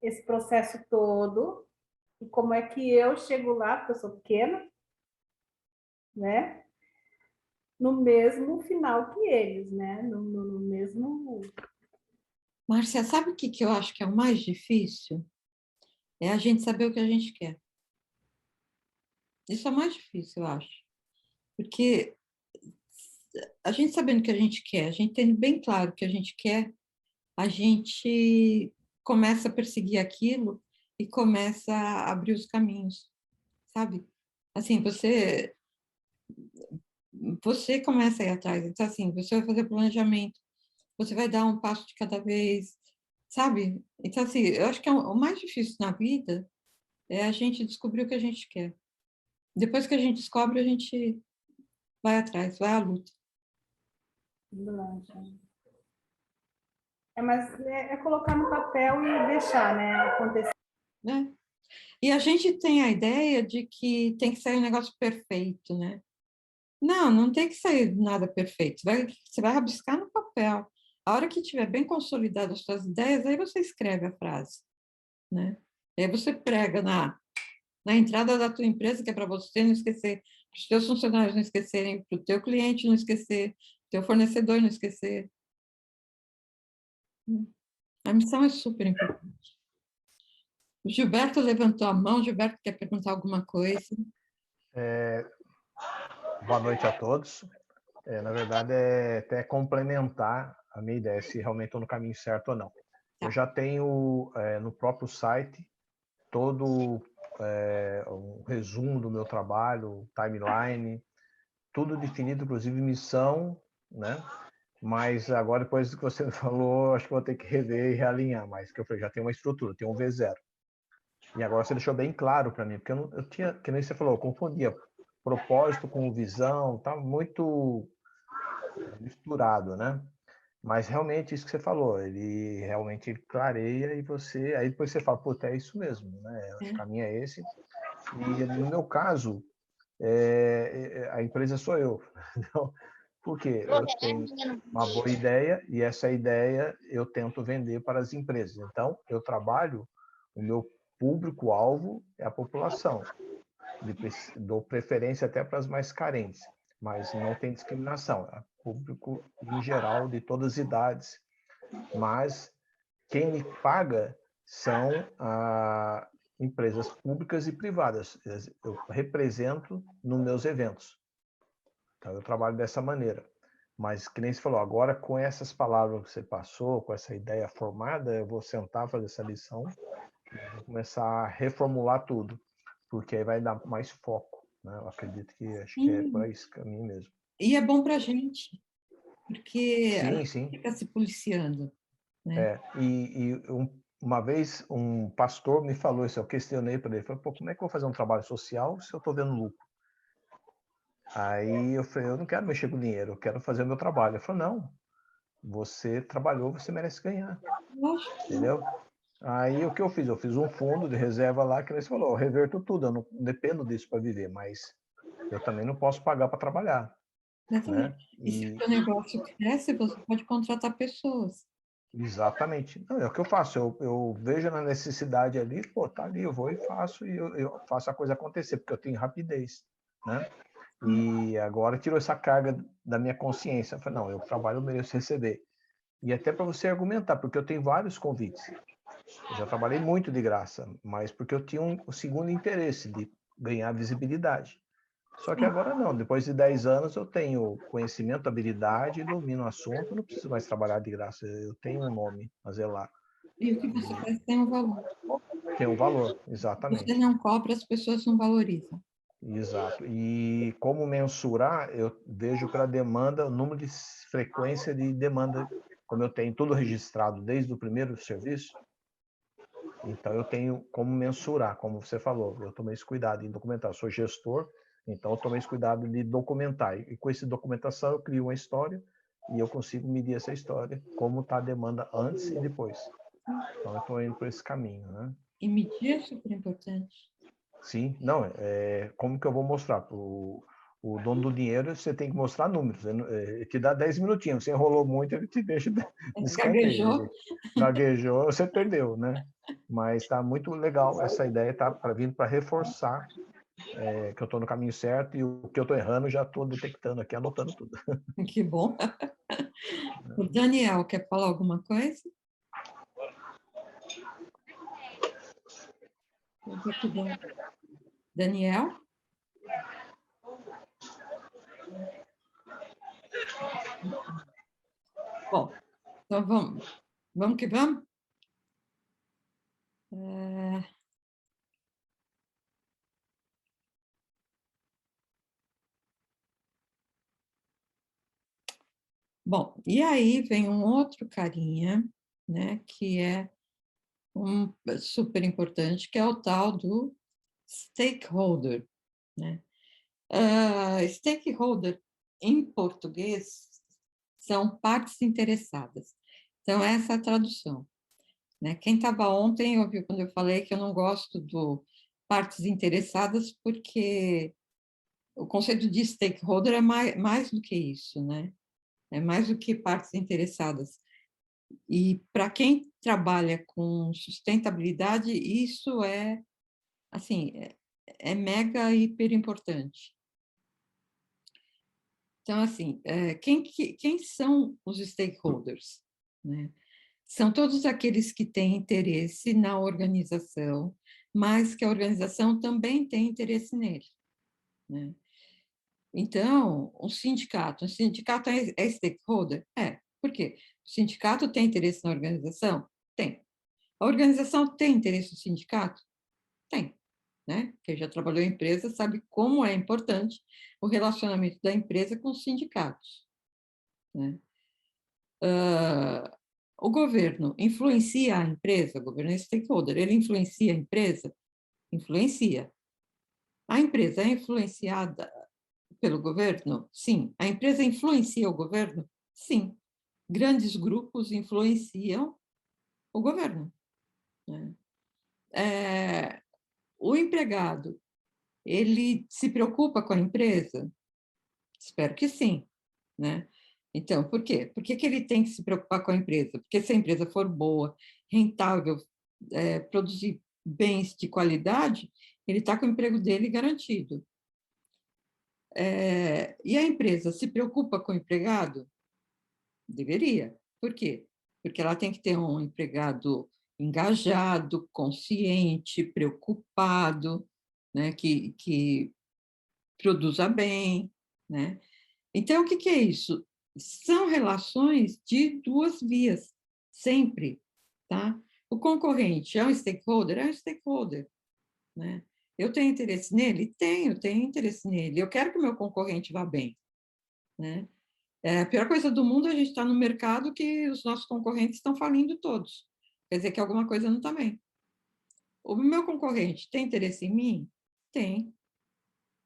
esse processo todo e como é que eu chego lá, porque eu sou pequena, né? no mesmo final que eles, né? No mesmo... Márcia, sabe o que que eu acho que é o mais difícil? É a gente saber o que a gente quer. Isso é o mais difícil, eu acho. Porque a gente sabendo o que a gente quer, a gente tendo bem claro o que a gente quer, a gente começa a perseguir aquilo e começa a abrir os caminhos, sabe? Assim, você começa a ir atrás. Então, assim, você vai fazer planejamento, você vai dar um passo de cada vez, sabe? Então, assim, eu acho que o mais difícil na vida é a gente descobrir o que a gente quer. Depois que a gente descobre, a gente vai atrás, vai à luta. Mas é colocar no papel e deixar, né, acontecer. Né? E a gente tem a ideia de que tem que sair um negócio perfeito, né? Não, não tem que sair nada perfeito. Você vai rabiscar no papel. A hora que tiver bem consolidado as suas ideias, aí você escreve a frase, né? Aí você prega na entrada da tua empresa, que é para você não esquecer, para os teus funcionários não esquecerem, para o teu cliente não esquecer, teu fornecedor não esquecer. A missão é super importante. O Gilberto levantou a mão. Gilberto quer perguntar alguma coisa? Boa noite a todos. Na verdade, é até complementar a minha ideia, se realmente estou no caminho certo ou não. Tá. Eu já tenho no próprio site todo um resumo do meu trabalho, timeline, tudo definido, inclusive missão, né? Mas agora, depois do que você falou, acho que vou ter que rever e realinhar, mas que eu falei, já tem uma estrutura, tem um V0. E agora você deixou bem claro para mim, porque eu tinha, que nem você falou, eu confundia propósito com visão, tá muito misturado, né? Mas realmente isso que você falou, ele realmente clareia e você, aí depois você fala, puta, é isso mesmo, né? Acho que o caminho é esse. E no meu caso, a empresa sou eu. Então, porque eu tenho uma boa ideia e essa ideia eu tento vender para as empresas. Então, eu trabalho, o meu público-alvo é a população. Dou preferência até para as mais carentes, mas não tem discriminação. É público em geral, de todas as idades. Mas quem me paga são empresas públicas e privadas. Eu represento nos meus eventos. Então, eu trabalho dessa maneira. Mas, que nem você falou, agora com essas palavras que você passou, com essa ideia formada, eu vou sentar, fazer essa lição, vou começar a reformular tudo, porque aí vai dar mais foco. Né? Eu acredito que acho que é por esse caminho mesmo. E é bom para a gente, porque a Sim, gente sim. fica se policiando, né? Uma vez um pastor me falou isso, eu questionei para ele, falei, pô, como é que eu vou fazer um trabalho social se eu estou vendo lucro? Aí eu falei, eu não quero mexer com dinheiro, eu quero fazer o meu trabalho. Ele falou, não, você trabalhou, você merece ganhar, entendeu? Aí o que eu fiz? Eu fiz um fundo de reserva lá, que ele falou, eu reverto tudo, eu não dependo disso para viver, mas eu também não posso pagar para trabalhar, né? E se o seu negócio cresce, você pode contratar pessoas. Exatamente. Não, é o que eu faço. Eu vejo na necessidade ali, pô, tá ali, eu vou e faço, e eu faço a coisa acontecer, porque eu tenho rapidez, né? E agora tirou essa carga da minha consciência. Eu falei, não, eu trabalho, eu mereço receber. E até para você argumentar, porque eu tenho vários convites. Eu já trabalhei muito de graça, mas porque eu tinha um segundo interesse de ganhar visibilidade. Só que agora não, depois de 10 anos eu tenho conhecimento, habilidade, domino o assunto, não preciso mais trabalhar de graça, eu tenho um nome a zelar. E o que você faz tem um valor. Tem um valor, Você exatamente. não cobra, as pessoas não valorizam. Exato. E como mensurar, eu vejo pela demanda, o número de frequência de demanda, como eu tenho tudo registrado desde o primeiro serviço, então eu tenho como mensurar, como você falou, eu tomei esse cuidado em documentar, eu sou gestor, então eu tomei esse cuidado de documentar, e com essa documentação eu crio uma história e eu consigo medir essa história, como está a demanda antes e depois. Então eu estou indo por esse caminho, né? E medir é super importante. Sim, não, como que eu vou mostrar? O dono do dinheiro, você tem que mostrar números. Ele te dá 10 minutinhos, você enrolou muito, ele te deixa de escanteio. Gaguejou. Gaguejou, você perdeu, né? Mas está muito legal essa ideia, está vindo para reforçar que eu estou no caminho certo e o que eu estou errando já estou detectando aqui, anotando tudo. Que bom. O Daniel, quer falar alguma coisa? Daniel? Bom, então vamos que vamos? Bom, e aí vem um outro carinha, né, que é super importante, que é o tal do stakeholder, né? Stakeholder, em português, são partes interessadas. Então, essa é a tradução, né? Quem estava ontem ouviu quando eu falei que eu não gosto do partes interessadas, porque o conceito de stakeholder é mais do que isso, né? É mais do que partes interessadas. E para quem trabalha com sustentabilidade, isso é, assim, é mega hiper importante. Então, assim, quem são os stakeholders, né? São todos aqueles que têm interesse na organização, mas que a organização também tem interesse nele, né? Então, um sindicato é stakeholder? É. Por quê? O sindicato tem interesse na organização? Tem. A organização tem interesse no sindicato? Tem. Né? Quem já trabalhou em empresa sabe como é importante o relacionamento da empresa com os sindicatos. Né? O governo influencia a empresa? O governo é stakeholder. Ele influencia a empresa? Influencia. A empresa é influenciada pelo governo? Sim. A empresa influencia o governo? Sim. Grandes grupos influenciam o governo. Né? O empregado, ele se preocupa com a empresa? Espero que sim. Né? Então, por quê? Por que ele tem que se preocupar com a empresa? Porque se a empresa for boa, rentável, produzir bens de qualidade, ele está com o emprego dele garantido. E a empresa se preocupa com o empregado? Deveria. Por quê? Porque ela tem que ter um empregado engajado, consciente, preocupado, né? que produza bem. Né? Então, o que é isso? São relações de duas vias, sempre. Tá? O concorrente é um stakeholder? É um stakeholder. Né? Eu tenho interesse nele? Tenho interesse nele. Eu quero que o meu concorrente vá bem. Né? A pior coisa do mundo é a gente estar no mercado que os nossos concorrentes estão falindo todos. Quer dizer que alguma coisa não está bem. O meu concorrente tem interesse em mim? Tem.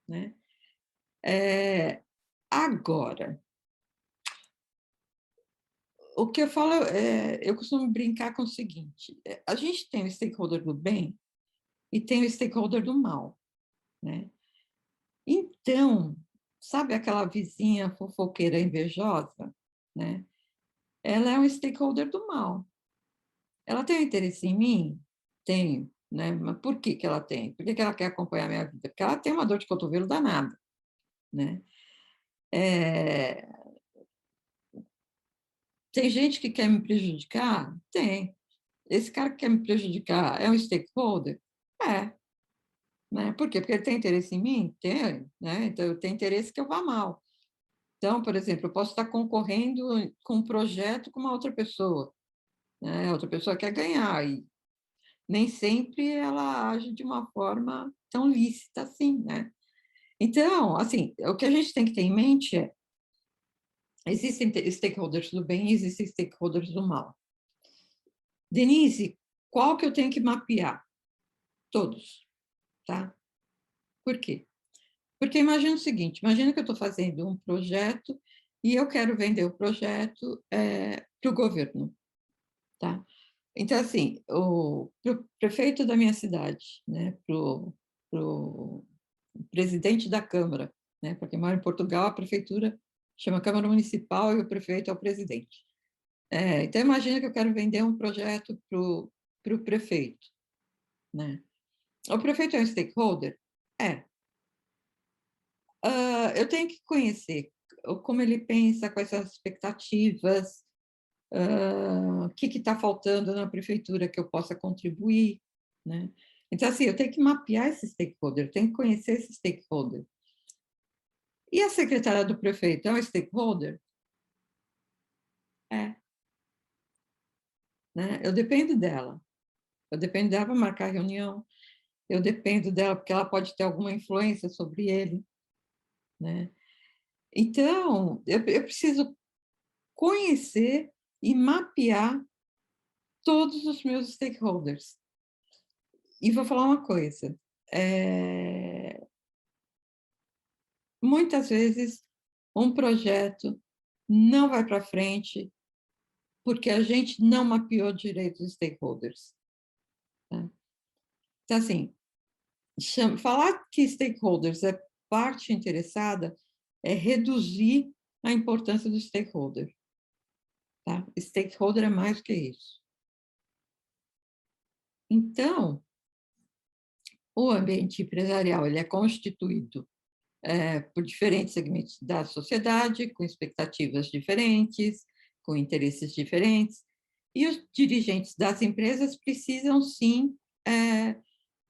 Né? Agora, o que eu falo, eu costumo brincar com o seguinte: a gente tem o stakeholder do bem e tem o stakeholder do mal. Né? Então, sabe aquela vizinha fofoqueira invejosa? Né? Ela é um stakeholder do mal. Ela tem interesse em mim? Tenho. Né? Mas por que ela tem? Por que ela quer acompanhar a minha vida? Porque ela tem uma dor de cotovelo danada. Né? Tem gente que quer me prejudicar? Tem. Esse cara que quer me prejudicar é um stakeholder? É. Né? Por quê? Porque ele tem interesse em mim? Tem. Né? Então, eu tenho interesse que eu vá mal. Então, por exemplo, eu posso estar concorrendo com um projeto com uma outra pessoa. Né? A outra pessoa quer ganhar e nem sempre ela age de uma forma tão lícita assim, né? Então, assim, o que a gente tem que ter em mente é: existem stakeholders do bem e existem stakeholders do mal. Denise, qual que eu tenho que mapear? Todos, tá? Por quê? Porque imagina o seguinte: imagina que eu estou fazendo um projeto e eu quero vender o projeto para o governo, tá? Então, assim, o prefeito da minha cidade, né, para o presidente da Câmara, né, porque mora em Portugal, a prefeitura chama Câmara Municipal e o prefeito é o presidente. Então, imagina que eu quero vender um projeto para o prefeito. Né? O prefeito é um stakeholder? É. eu tenho que conhecer como ele pensa, quais são as expectativas, o que está faltando na prefeitura que eu possa contribuir, né? Então, assim, eu tenho que mapear esse stakeholder, eu tenho que conhecer esse stakeholder. E a secretária do prefeito é um stakeholder? É. Né? Eu dependo dela. Eu dependo dela para marcar reunião, eu dependo dela porque ela pode ter alguma influência sobre ele, né? Então, eu preciso conhecer e mapear todos os meus stakeholders. E vou falar uma coisa, muitas vezes um projeto não vai para frente porque a gente não mapeou direito os stakeholders. Tá? Então, assim, falar que stakeholders é parte interessada é reduzir a importância do stakeholder. Tá? Stakeholder é mais que isso. Então, o ambiente empresarial ele é constituído por diferentes segmentos da sociedade, com expectativas diferentes, com interesses diferentes, e os dirigentes das empresas precisam, sim,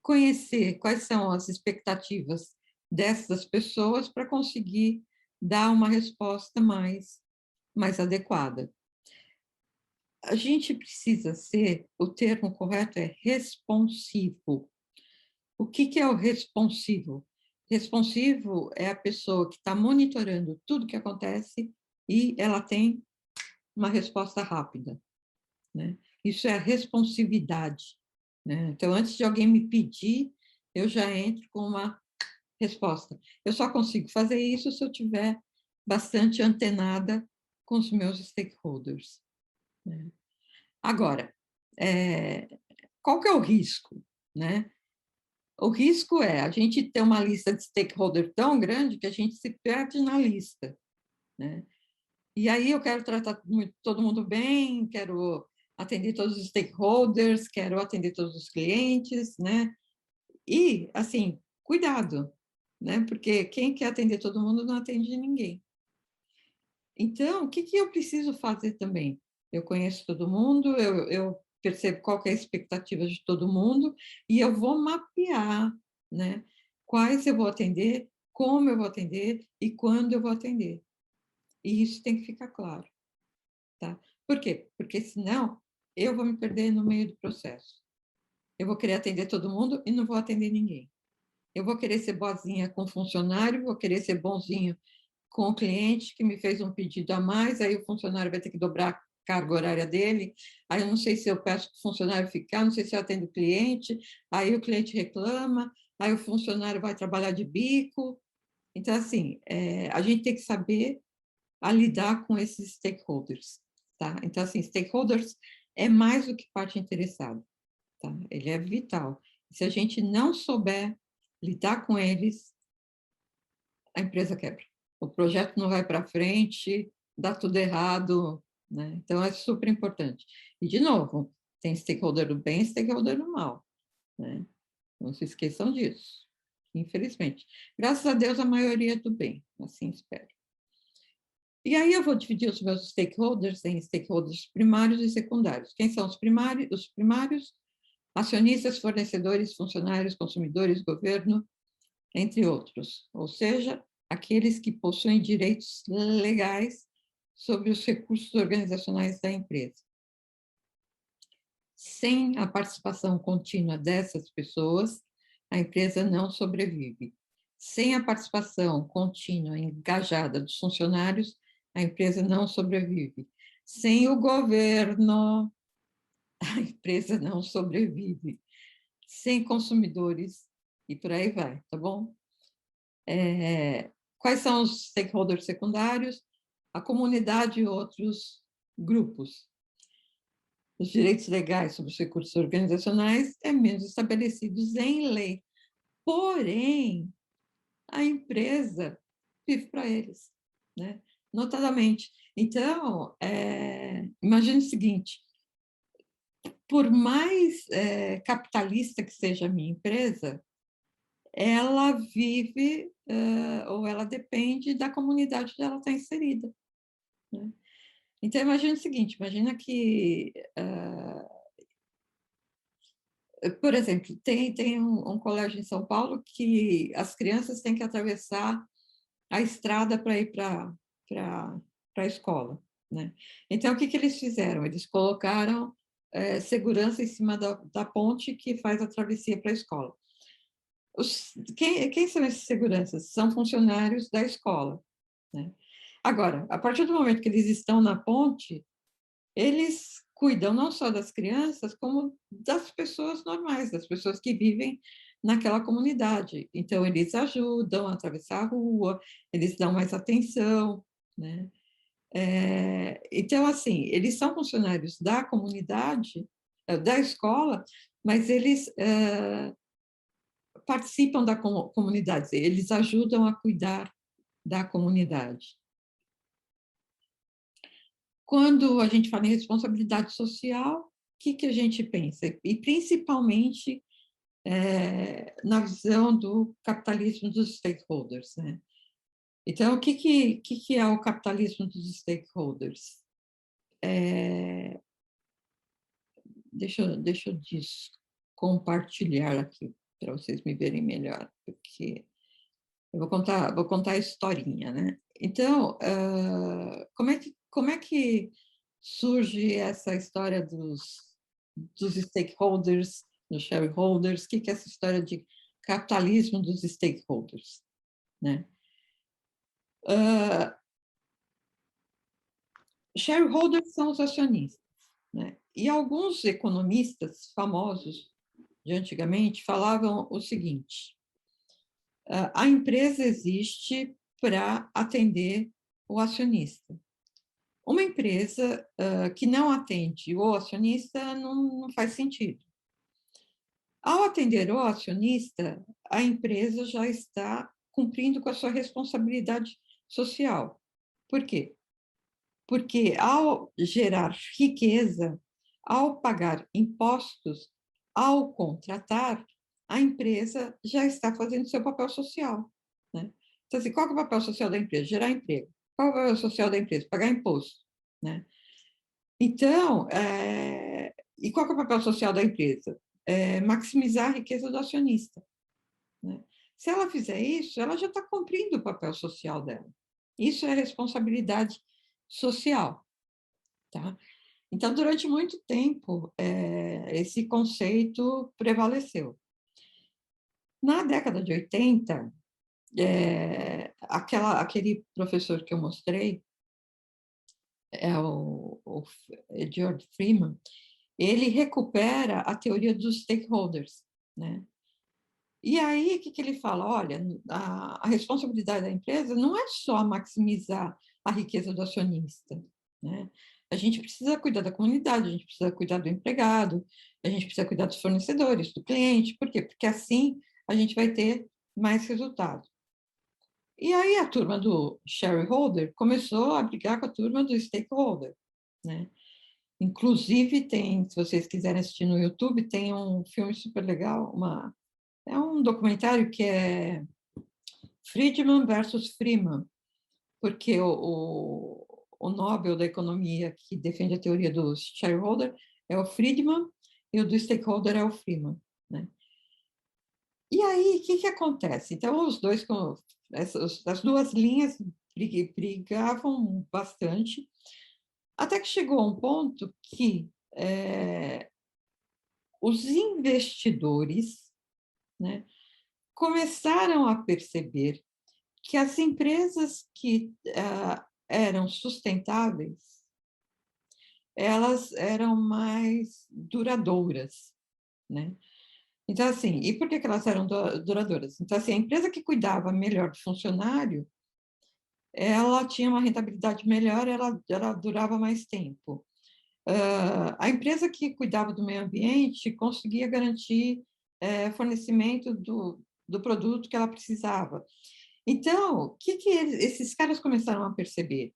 conhecer quais são as expectativas dessas pessoas para conseguir dar uma resposta mais adequada. A gente precisa ser, o termo correto é responsivo. O que é o responsivo? Responsivo é a pessoa que está monitorando tudo que acontece e ela tem uma resposta rápida, né? Isso é a responsividade, né? Então, antes de alguém me pedir, eu já entro com uma resposta. Eu só consigo fazer isso se eu tiver bastante antenada com os meus stakeholders, né? Agora, qual que é o risco, né? O risco é a gente ter uma lista de stakeholder tão grande que a gente se perde na lista, né? E aí eu quero tratar todo mundo bem, quero atender todos os stakeholders, quero atender todos os clientes, né? E, assim, cuidado, né? Porque quem quer atender todo mundo não atende ninguém. Então, o que eu preciso fazer também? Eu conheço todo mundo, eu percebo qual que é a expectativa de todo mundo e eu vou mapear, né? Quais eu vou atender, como eu vou atender e quando eu vou atender. E isso tem que ficar claro, tá? Por quê? Porque senão eu vou me perder no meio do processo. Eu vou querer atender todo mundo e não vou atender ninguém. Eu vou querer ser boazinha com o funcionário, vou querer ser bonzinho com o cliente que me fez um pedido a mais, aí o funcionário vai ter que dobrar a carga horária dele, aí eu não sei se eu peço para o funcionário ficar, não sei se eu atendo o cliente, aí o cliente reclama, aí o funcionário vai trabalhar de bico. Então, assim, a gente tem que saber lidar com esses stakeholders, tá? Então, assim, stakeholders é mais do que parte interessada, tá? Ele é vital. Se a gente não souber lidar com eles, a empresa quebra. O projeto não vai para frente, dá tudo errado, né? Então, é super importante. E, de novo, tem stakeholder do bem e stakeholder do mal, né? Não se esqueçam disso, infelizmente. Graças a Deus, a maioria é do bem, assim espero. E aí eu vou dividir os meus stakeholders em stakeholders primários e secundários. Quem são os primários? Os primários, acionistas, fornecedores, funcionários, consumidores, governo, entre outros. Ou seja, aqueles que possuem direitos legais sobre os recursos organizacionais da empresa. Sem a participação contínua dessas pessoas, a empresa não sobrevive. Sem a participação contínua e engajada dos funcionários, a empresa não sobrevive. Sem o governo, a empresa não sobrevive. Sem consumidores, e por aí vai, tá bom? Quais são os stakeholders secundários? A comunidade e outros grupos. Os direitos legais sobre os recursos organizacionais é menos estabelecidos em lei. Porém, a empresa vive para eles, né? Notadamente. Então, imagine o seguinte, por mais capitalista que seja a minha empresa, ela vive ou ela depende da comunidade onde ela está inserida, né? Então, imagina o seguinte, imagina que, por exemplo, tem um colégio em São Paulo que as crianças têm que atravessar a estrada para ir para a escola, né? Então, o que eles fizeram? Eles colocaram segurança em cima da ponte que faz a travessia para a escola. Quem são esses seguranças? São funcionários da escola, né? Agora, a partir do momento que eles estão na ponte, eles cuidam não só das crianças, como das pessoas normais, das pessoas que vivem naquela comunidade. Então, eles ajudam a atravessar a rua, eles dão mais atenção, né? Então, assim, eles são funcionários da comunidade, da escola, mas eles participam da comunidade, eles ajudam a cuidar da comunidade. Quando a gente fala em responsabilidade social, o que a gente pensa? E principalmente na visão do capitalismo dos stakeholders, né? Então, o que é o capitalismo dos stakeholders? Deixa eu compartilhar aqui para vocês me verem melhor, porque eu vou contar a historinha, né? Então, como é que surge essa história dos stakeholders, dos shareholders? O que é essa história de capitalismo dos stakeholders, né? Shareholders são os acionistas, né? E alguns economistas famosos de antigamente falavam o seguinte: a empresa existe para atender o acionista. Uma empresa que não atende o acionista não faz sentido. Ao atender o acionista, a empresa já está cumprindo com a sua responsabilidade social. Por quê? Porque ao gerar riqueza, ao pagar impostos, ao contratar, a empresa já está fazendo seu papel social, né? Então, assim, qual é o papel social da empresa? Gerar emprego. Qual é o papel social da empresa? Pagar imposto, né? Então, e qual é o papel social da empresa? Maximizar a riqueza do acionista, né? Se ela fizer isso, ela já está cumprindo o papel social dela. Isso é responsabilidade social, tá? Então, durante muito tempo, esse conceito prevaleceu. Na década de 80, aquele professor que eu mostrei, o George Freeman, ele recupera a teoria dos stakeholders, né? E aí, o que ele fala? Olha, a responsabilidade da empresa não é só maximizar a riqueza do acionista, né? A gente precisa cuidar da comunidade, a gente precisa cuidar do empregado, a gente precisa cuidar dos fornecedores, do cliente. Por quê? Porque assim a gente vai ter mais resultado. E aí a turma do shareholder começou a brigar com a turma do stakeholder, né? Inclusive, se vocês quiserem assistir no YouTube, tem um filme super legal, é um documentário que é Friedman versus Freeman, porque o Nobel da Economia que defende a teoria do shareholder é o Friedman e o do stakeholder é o Freeman, né? E aí, o que acontece? Então, as duas linhas brigavam bastante, até que chegou a um ponto que os investidores, né, começaram a perceber que as empresas que eram sustentáveis, elas eram mais duradouras, né? Então, assim, e por que elas eram duradouras? Então, assim, a empresa que cuidava melhor do funcionário, ela tinha uma rentabilidade melhor, ela durava mais tempo. A empresa que cuidava do meio ambiente conseguia garantir fornecimento do produto que ela precisava. Então, o que esses caras começaram a perceber?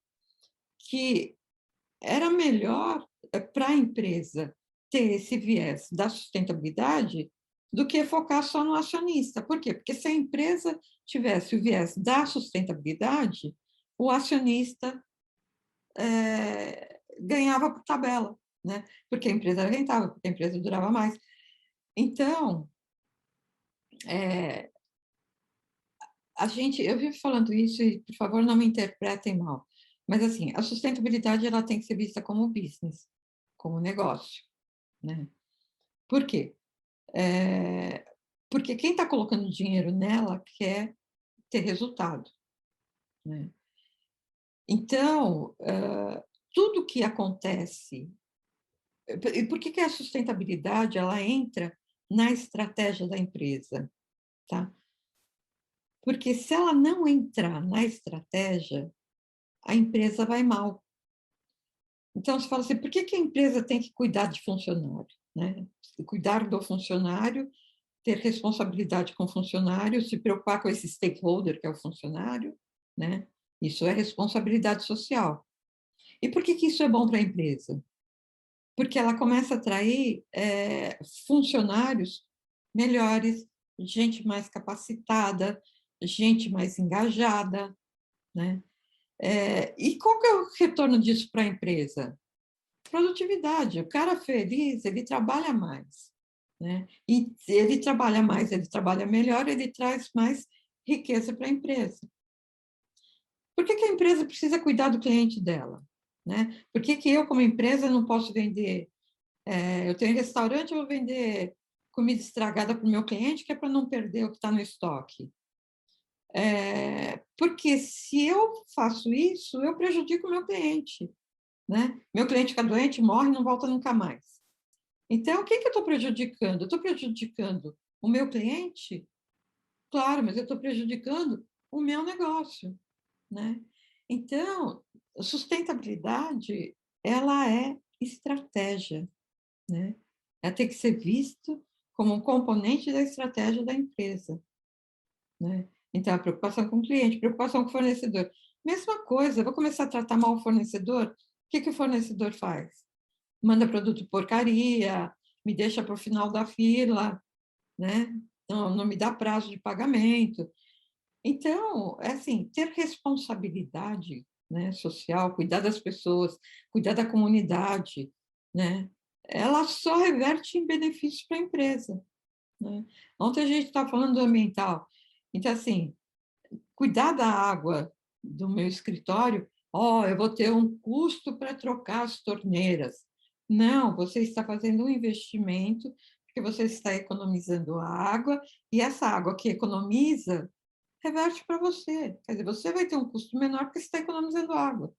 Que era melhor para a empresa ter esse viés da sustentabilidade do que focar só no acionista. Por quê? Porque se a empresa tivesse o viés da sustentabilidade, o acionista ganhava por tabela, né? Porque a empresa era rentável, porque a empresa durava mais. Então, eu vivo falando isso e, por favor, não me interpretem mal, mas assim, a sustentabilidade ela tem que ser vista como business, como negócio, né? Por quê? Porque quem está colocando dinheiro nela quer ter resultado, né? Então, tudo que acontece... E por que a sustentabilidade ela entra na estratégia da empresa? Tá? Porque se ela não entrar na estratégia, a empresa vai mal. Então, você fala assim, por que a empresa tem que cuidar de funcionário? Né? Cuidar do funcionário, ter responsabilidade com o funcionário, se preocupar com esse stakeholder, que é o funcionário, né? Isso é responsabilidade social. E por que isso é bom para a empresa? Porque ela começa a atrair funcionários melhores, gente mais capacitada, gente mais engajada, né? E qual que é o retorno disso para a empresa? Produtividade. O cara feliz, ele trabalha mais, né? E ele trabalha mais, ele trabalha melhor, ele traz mais riqueza para a empresa. Por que a empresa precisa cuidar do cliente dela? Né? Por que eu, como empresa, não posso vender? Eu tenho restaurante, eu vou vender comida estragada para o meu cliente, que é para não perder o que está no estoque. Porque se eu faço isso, eu prejudico o meu cliente. Né? Meu cliente fica doente, morre, não volta nunca mais. Então, quem que eu estou prejudicando? Eu estou prejudicando o meu cliente? Claro, mas eu estou prejudicando o meu negócio. Né? Então, sustentabilidade, ela é estratégia. Né? Ela tem que ser visto como um componente da estratégia da empresa. Né? Então, a preocupação com o cliente, preocupação com o fornecedor. Mesma coisa, eu vou começar a tratar mal o fornecedor, o que o fornecedor faz? Manda produto porcaria, me deixa para o final da fila, né? Não me dá prazo de pagamento. Então, é assim, ter responsabilidade, né, social, cuidar das pessoas, cuidar da comunidade, né? Ela só reverte em benefícios para a empresa. Né? Ontem a gente estava falando do ambiental. Então, assim, cuidar da água do meu escritório, eu vou ter um custo para trocar as torneiras. Não, você está fazendo um investimento, porque você está economizando água, e essa água que economiza reverte para você. Quer dizer, você vai ter um custo menor porque você está economizando água.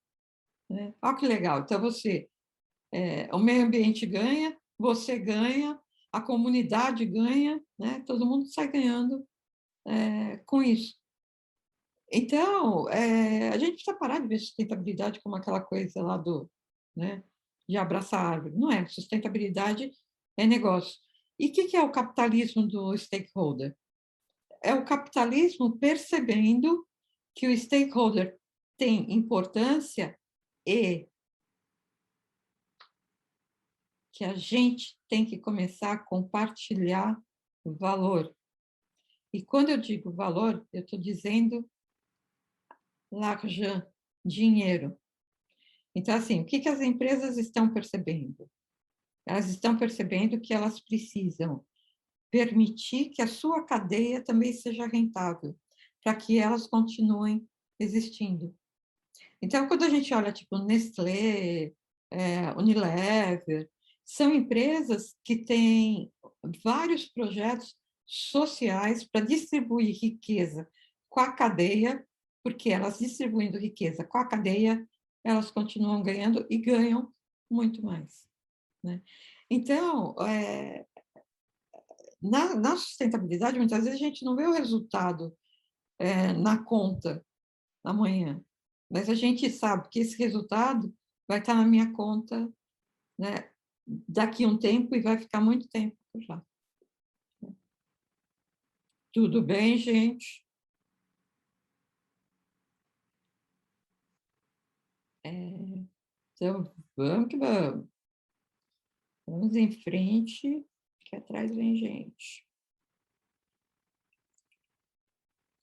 Né? Olha que legal. Então, o meio ambiente ganha, você ganha, a comunidade ganha, né? Todo mundo sai ganhando com isso. Então, a gente precisa parar de ver sustentabilidade como aquela coisa lá né, de abraçar a árvore. Não é, sustentabilidade é negócio. E o que é o capitalismo do stakeholder? É o capitalismo percebendo que o stakeholder tem importância e que a gente tem que começar a compartilhar o valor. E quando eu digo valor, eu estou dizendo l'argent, dinheiro. Então, assim, o que as empresas estão percebendo? Elas estão percebendo que elas precisam permitir que a sua cadeia também seja rentável, para que elas continuem existindo. Então, quando a gente olha, tipo, Nestlé, Unilever, são empresas que têm vários projetos sociais para distribuir riqueza com a cadeia, porque elas distribuindo riqueza com a cadeia, elas continuam ganhando e ganham muito mais. Né? Então, na sustentabilidade, muitas vezes a gente não vê o resultado na conta amanhã, mas a gente sabe que esse resultado vai estar na minha conta, né, daqui a um tempo e vai ficar muito tempo por lá. Tudo bem, gente? Então, vamos que vamos. Vamos em frente, que atrás vem gente.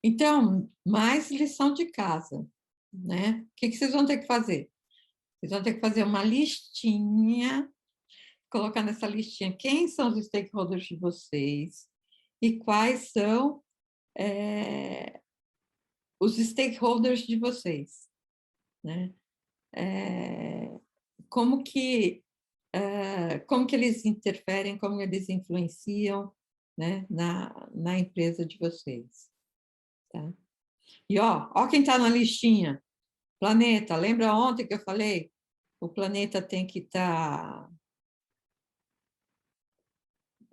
Então, mais lição de casa, né? O que vocês vão ter que fazer? Vocês vão ter que fazer uma listinha, colocar nessa listinha quem são os stakeholders de vocês e quais são os stakeholders de vocês, né? Como que eles interferem, como eles influenciam, né, na empresa de vocês, tá? E ó quem está na listinha, planeta. Lembra ontem que eu falei? O planeta tem que estar...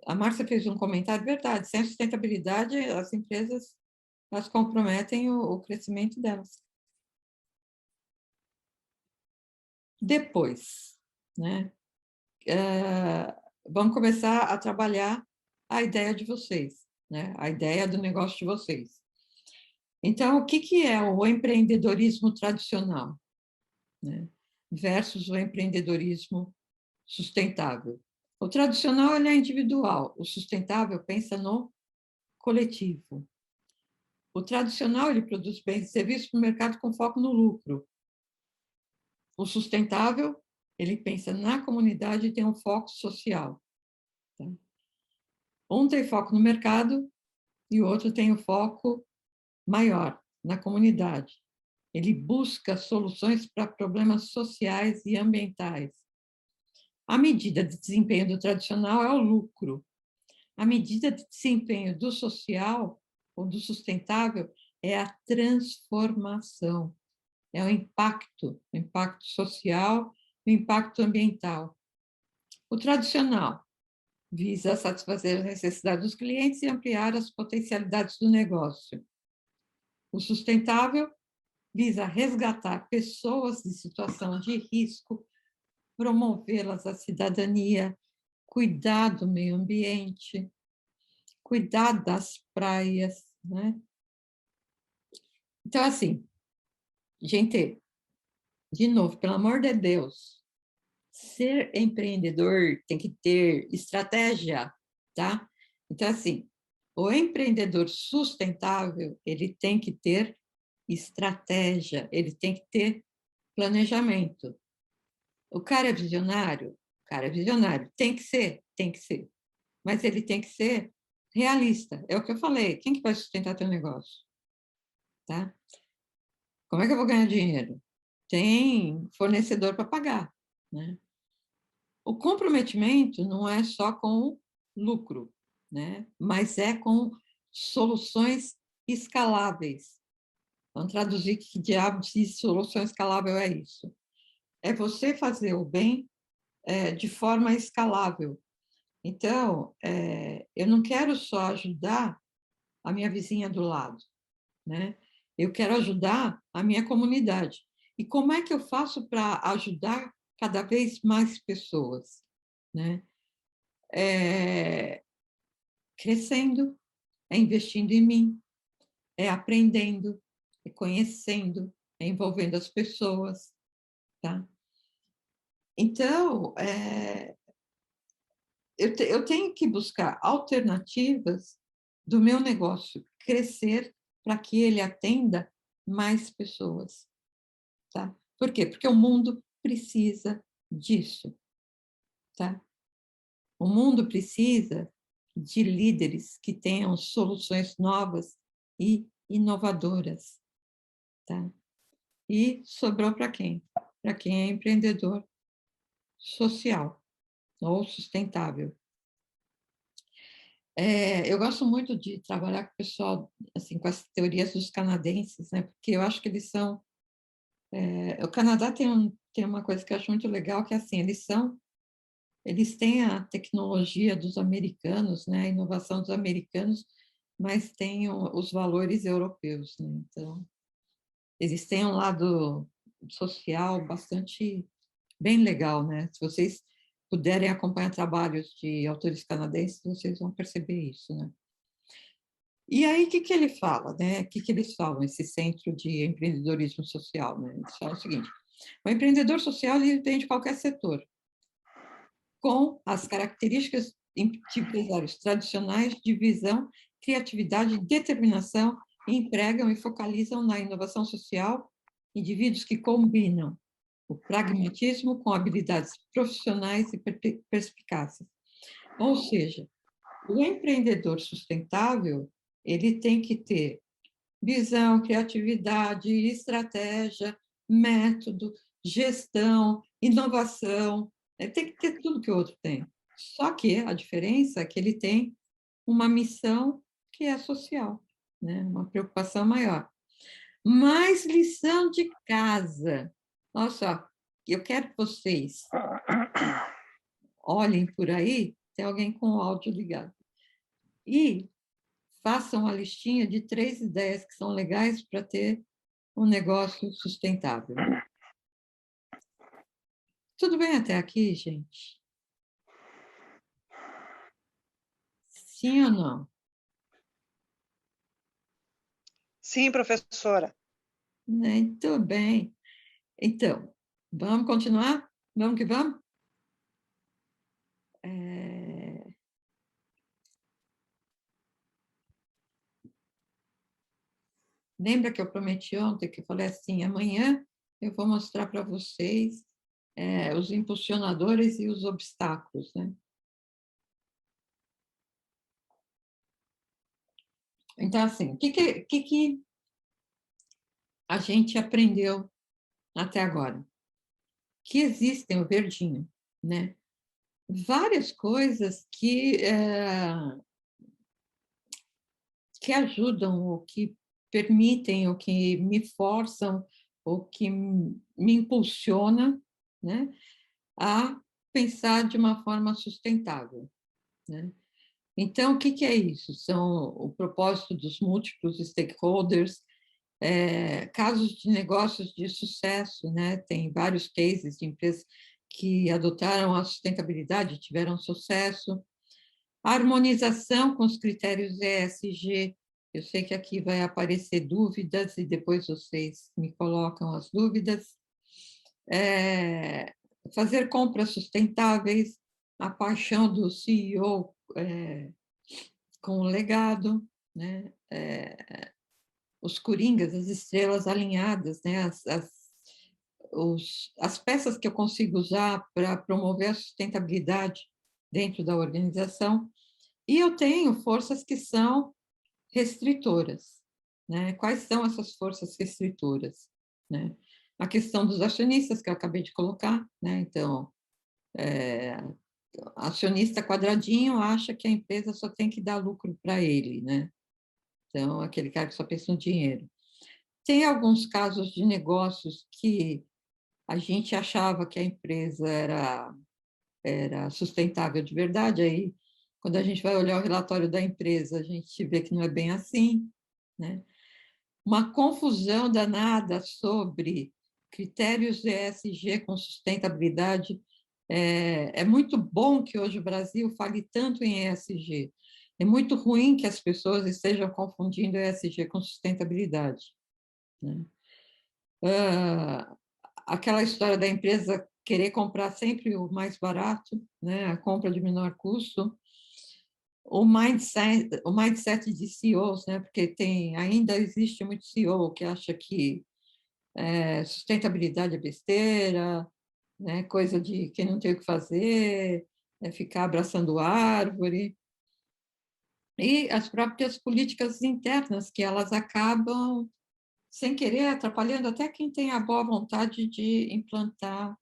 A Márcia fez um comentário, verdade, sem sustentabilidade, as empresas elas comprometem o crescimento delas. Depois, né, vamos começar a trabalhar a ideia de vocês, né, a ideia do negócio de vocês. Então, o que é o empreendedorismo tradicional, né, versus o empreendedorismo sustentável? O tradicional ele é individual, o sustentável pensa no coletivo. O tradicional ele produz bens e serviços para o mercado com foco no lucro. O sustentável ele pensa na comunidade e tem um foco social. Tá? Um tem foco no mercado e o outro tem um foco maior na comunidade. Ele busca soluções para problemas sociais e ambientais. A medida de desempenho do tradicional é o lucro. A medida de desempenho do social ou do sustentável é a transformação, é o impacto social e o impacto ambiental. O tradicional visa satisfazer as necessidades dos clientes e ampliar as potencialidades do negócio. O sustentável visa resgatar pessoas de situação de risco, promovê-las à cidadania, cuidar do meio ambiente, cuidar das praias, né? Então, assim, gente, de novo, pelo amor de Deus, ser empreendedor tem que ter estratégia, tá? Então, assim, o empreendedor sustentável, ele tem que ter estratégia, ele tem que ter planejamento. O cara é visionário? O cara é visionário. Tem que ser? Tem que ser. Mas ele tem que ser realista. É o que eu falei. Quem que vai sustentar teu negócio? Tá? Como é que eu vou ganhar dinheiro? Tem fornecedor para pagar, né? O comprometimento não é só com lucro, né? Mas é com soluções escaláveis. Vamos traduzir que diabo de solução escalável é isso? É você fazer o bem de forma escalável. Então, eu não quero só ajudar a minha vizinha do lado, né? Eu quero ajudar a minha comunidade. E como é que eu faço para ajudar cada vez mais pessoas, né? Crescendo, investindo em mim, aprendendo, conhecendo, envolvendo as pessoas, tá? Então, eu tenho que buscar alternativas do meu negócio crescer para que ele atenda mais pessoas, tá? Por quê? Porque o mundo precisa disso, tá? O mundo precisa de líderes que tenham soluções novas e inovadoras, tá? E sobrou para quem? Para quem é empreendedor social ou sustentável. Eu gosto muito de trabalhar com o pessoal, assim, com as teorias dos canadenses, né? Porque eu acho que eles são... o Canadá tem uma coisa que eu acho muito legal, que é assim, eles têm a tecnologia dos americanos, né? A inovação dos americanos, mas têm os valores europeus, né? Então, eles têm um lado social bastante bem legal, né? Se vocês puderem acompanhar trabalhos de autores canadenses, vocês vão perceber isso, né? E aí, o que ele fala, né? O que eles falam, esse centro de empreendedorismo social, né? Eles falam o seguinte: o empreendedor social ele vem de qualquer setor, com as características de empresários tradicionais de visão, criatividade, determinação empregam e focalizam na inovação social indivíduos que combinam o pragmatismo com habilidades profissionais e perspicácias. Ou seja, o empreendedor sustentável, ele tem que ter visão, criatividade, estratégia, método, gestão, inovação, tem que ter tudo que o outro tem. Só que a diferença é que ele tem uma missão que é social, né? Uma preocupação maior. Mais lição de casa. Olha só, eu quero que vocês olhem por aí, tem alguém com o áudio ligado, e façam uma listinha de 3 ideias que são legais para ter um negócio sustentável. Tudo bem até aqui, gente? Sim ou não? Sim, professora. Muito bem. Então, vamos continuar? Vamos que vamos? Lembra que eu prometi ontem, que eu falei assim, amanhã eu vou mostrar para vocês os impulsionadores e os obstáculos, né? Então, assim, o que a gente aprendeu até agora? Que existem, o verdinho, né? Várias coisas que ajudam, ou que permitem, ou que me forçam, ou que me impulsiona, né, a pensar de uma forma sustentável, né? Então, o que é isso? São o propósito dos múltiplos stakeholders, casos de negócios de sucesso, né? Tem vários cases de empresas que adotaram a sustentabilidade e tiveram sucesso. A harmonização com os critérios ESG. Eu sei que aqui vai aparecer dúvidas e depois vocês me colocam as dúvidas. Fazer compras sustentáveis, a paixão do CEO com o legado, né? Os coringas, as estrelas alinhadas, né? As peças que eu consigo usar para promover a sustentabilidade dentro da organização. E eu tenho forças que são restritoras, né? Quais são essas forças restritoras, né? A questão dos acionistas, que eu acabei de colocar, né? Então, acionista quadradinho acha que a empresa só tem que dar lucro para ele, né? Então, aquele cara que só pensa no dinheiro. Tem alguns casos de negócios que a gente achava que a empresa era sustentável de verdade, aí, quando a gente vai olhar o relatório da empresa, a gente vê que não é bem assim, né? Uma confusão danada sobre critérios ESG com sustentabilidade. É muito bom que hoje o Brasil fale tanto em ESG. É muito ruim que as pessoas estejam confundindo ESG com sustentabilidade, né? Aquela história da empresa querer comprar sempre o mais barato, né? A compra de menor custo, o mindset de CEOs, né? Porque ainda existe muito CEO que acha que sustentabilidade é besteira, né? Coisa de quem não tem o que fazer, ficar abraçando árvore. E as próprias políticas internas, que elas acabam, sem querer, atrapalhando até quem tem a boa vontade de implantar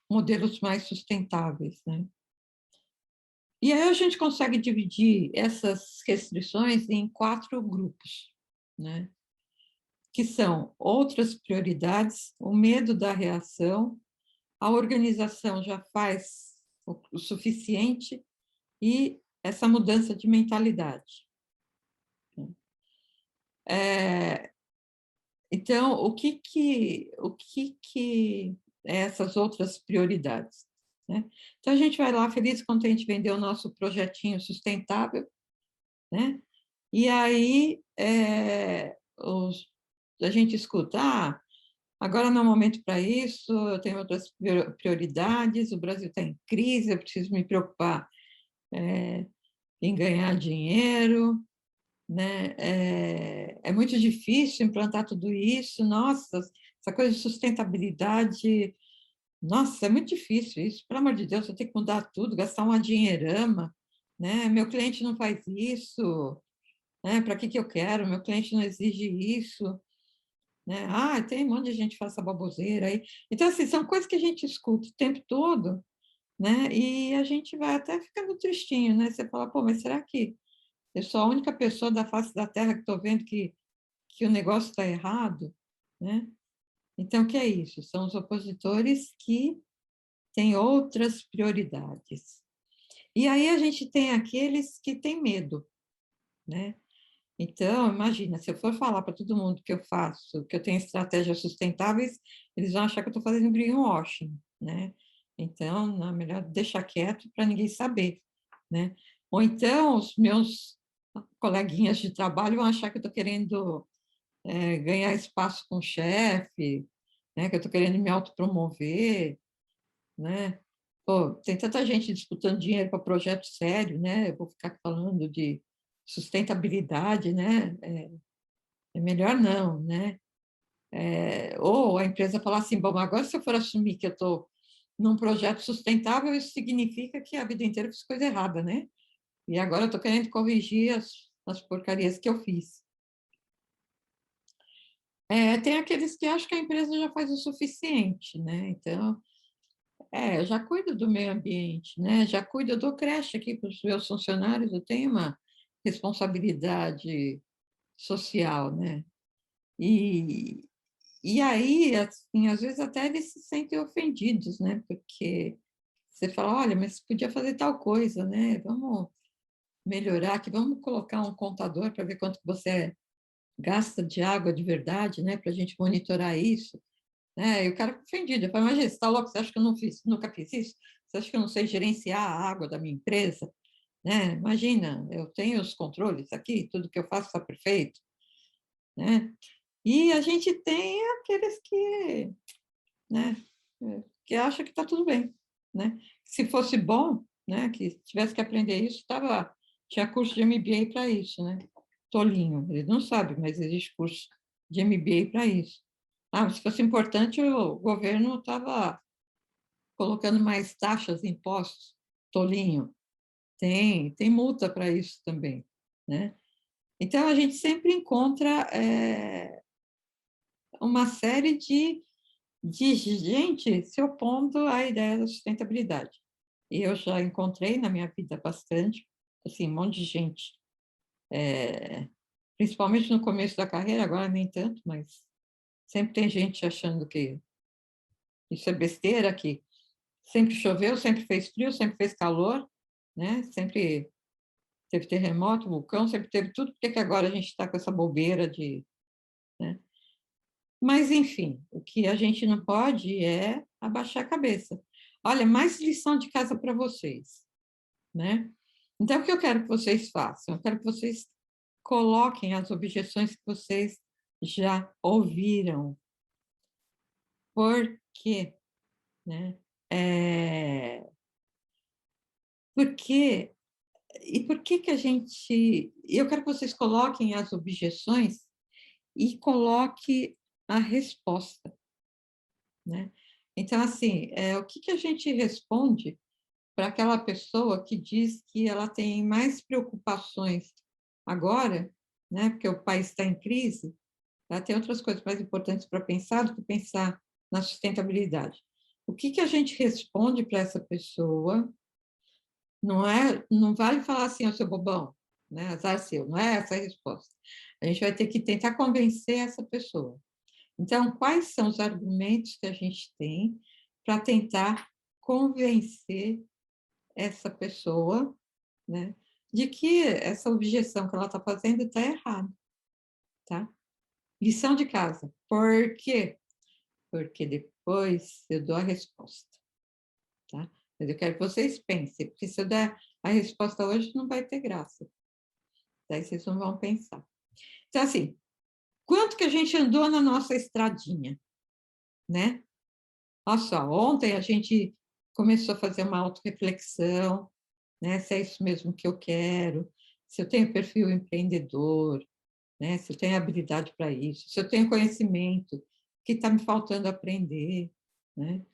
modelos mais sustentáveis, né? E aí a gente consegue dividir essas restrições em 4 grupos, né? Que são outras prioridades, o medo da reação, a organização já faz o suficiente e essa mudança de mentalidade. Então, o que essas outras prioridades, né? Então, a gente vai lá feliz, contente, vender o nosso projetinho sustentável, né? E aí a gente escuta, agora não é o momento para isso, eu tenho outras prioridades, o Brasil está em crise, eu preciso me preocupar em ganhar dinheiro, né? É muito difícil implantar tudo isso. Nossa, essa coisa de sustentabilidade, nossa, é muito difícil isso. Pelo amor de Deus, eu tenho que mudar tudo, gastar uma dinheirama, né? Meu cliente não faz isso, né? Para que que eu quero? Meu cliente não exige isso, né? Ah, tem um monte de gente que faz essa baboseira aí. Então, assim, são coisas que a gente escuta o tempo todo, né? E a gente vai até ficando tristinho, né? Você fala, pô, mas será que eu sou a única pessoa da face da Terra que estou vendo que o negócio está errado, né? Então, o que é isso? São os opositores que têm outras prioridades. E aí a gente tem aqueles que têm medo, né? Então, imagina, se eu for falar para todo mundo que eu faço, que eu tenho estratégias sustentáveis, eles vão achar que eu estou fazendo greenwashing, né? Então, não, é melhor deixar quieto para ninguém saber, né? Ou então, os meus coleguinhas de trabalho vão achar que eu estou querendo ganhar espaço com o chefe, né? Que eu estou querendo me autopromover, né? Pô, tem tanta gente disputando dinheiro para projeto sério, né? Eu vou ficar falando de sustentabilidade, né? É melhor não, né? Ou a empresa falar assim, bom, agora se eu for assumir que eu estou num projeto sustentável, isso significa que a vida inteira eu fiz coisa errada, né? E agora eu estou querendo corrigir as porcarias que eu fiz. Tem aqueles que acham que a empresa já faz o suficiente, né? Então, eu já cuido do meio ambiente, né? Já cuido, eu dou creche aqui para os meus funcionários, eu tenho uma responsabilidade social, né? E, e aí, assim, às vezes até eles se sentem ofendidos, né? Porque você fala, olha, mas você podia fazer tal coisa, né? Vamos melhorar aqui, vamos colocar um contador para ver quanto você gasta de água de verdade, né? Para a gente monitorar isso. E o cara fica ofendido. Eu falo, imagina, você está louco? Você acha que eu não fiz, nunca fiz isso? Você acha que eu não sei gerenciar a água da minha empresa? Né? Imagina, eu tenho os controles aqui, tudo que eu faço está perfeito, né? E a gente tem aqueles né, que acham que está tudo bem, né? Se fosse bom, né, que tivesse que aprender isso, tinha curso de MBA para isso, né? Tolinho, ele não sabe, mas existe curso de MBA para isso. Ah, se fosse importante, o governo estava colocando mais taxas, impostos, tolinho. Tem multa para isso também, né? Então, a gente sempre encontra uma série de gente se opondo à ideia da sustentabilidade. E eu já encontrei na minha vida bastante, assim, um monte de gente, principalmente no começo da carreira, agora nem tanto, mas sempre tem gente achando que isso é besteira, que sempre choveu, sempre fez frio, sempre fez calor, né? Sempre teve terremoto, vulcão, sempre teve tudo, por que agora a gente está com essa bobeira de... Né? Mas, enfim, o que a gente não pode é abaixar a cabeça. Olha, mais lição de casa para vocês, né? Então, o que eu quero que vocês façam? Eu quero que vocês coloquem as objeções que vocês já ouviram. Por quê? Né? Porque E por que que a gente... Eu quero que vocês coloquem as objeções e coloque a resposta, né? Então, assim, o que que a gente responde para aquela pessoa que diz que ela tem mais preocupações agora, né? Porque o país está em crise, ela tem outras coisas mais importantes para pensar do que pensar na sustentabilidade. O que que a gente responde para essa pessoa? Não vale falar assim, ó, seu bobão, né? Azar seu, não é essa a resposta. A gente vai ter que tentar convencer essa pessoa. Então, quais são os argumentos que a gente tem para tentar convencer essa pessoa, né, de que essa objeção que ela está fazendo está errada, tá? Lição de casa. Por quê? Porque depois eu dou a resposta, tá? Mas eu quero que vocês pensem, porque se eu der a resposta hoje, não vai ter graça. Daí vocês não vão pensar. Então, assim, quanto que a gente andou na nossa estradinha, né? Olha só, ontem a gente começou a fazer uma autorreflexão, né? Se é isso mesmo que eu quero, se eu tenho perfil empreendedor, né? Se eu tenho habilidade para isso, se eu tenho conhecimento, que está me faltando aprender, né?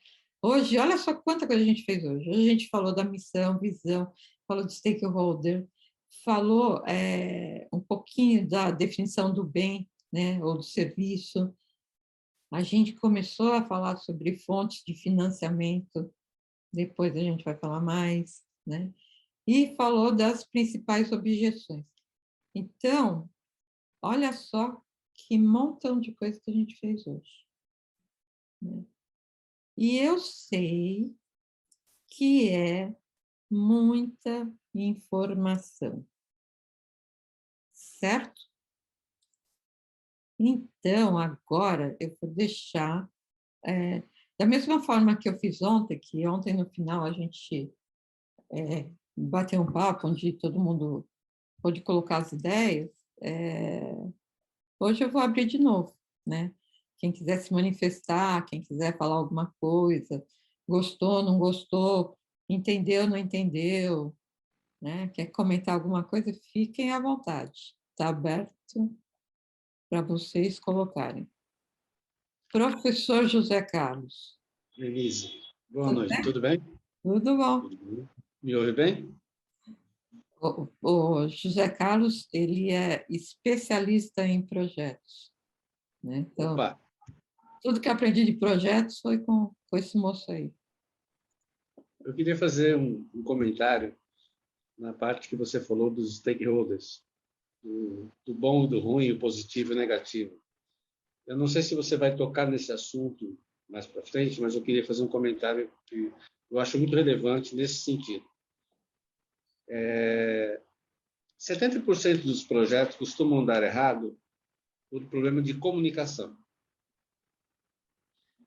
Hoje, olha só quanta coisa a gente fez hoje. Hoje a gente falou da missão, visão, falou de stakeholder, falou um pouquinho da definição do bem, né? Ou do serviço. A gente começou a falar sobre fontes de financiamento, depois a gente vai falar mais, né? E falou das principais objeções. Então, olha só que montão de coisa que a gente fez hoje, né? E eu sei que é muita informação, certo? Então, agora eu vou deixar, da mesma forma que eu fiz ontem, que ontem no final a gente bateu um papo onde todo mundo pôde colocar as ideias, hoje eu vou abrir de novo, né? Quem quiser se manifestar, quem quiser falar alguma coisa, gostou, não gostou, entendeu, não entendeu, né? Quer comentar alguma coisa, fiquem à vontade. Está aberto para vocês colocarem. Professor José Carlos. Elise, boa Tudo noite, bem? tudo bem? Tudo bom. Tudo bem? Me ouve bem? O José Carlos, ele é especialista em projetos, né? Então, Opa, tudo que aprendi de projetos foi com esse moço aí. eu queria fazer um comentário na parte que você falou dos stakeholders, do bom, do ruim, o positivo e o negativo. Eu não sei se você vai tocar nesse assunto mais para frente, mas eu queria fazer um comentário que eu acho muito relevante nesse sentido. 70% dos projetos costumam dar errado por problema de comunicação.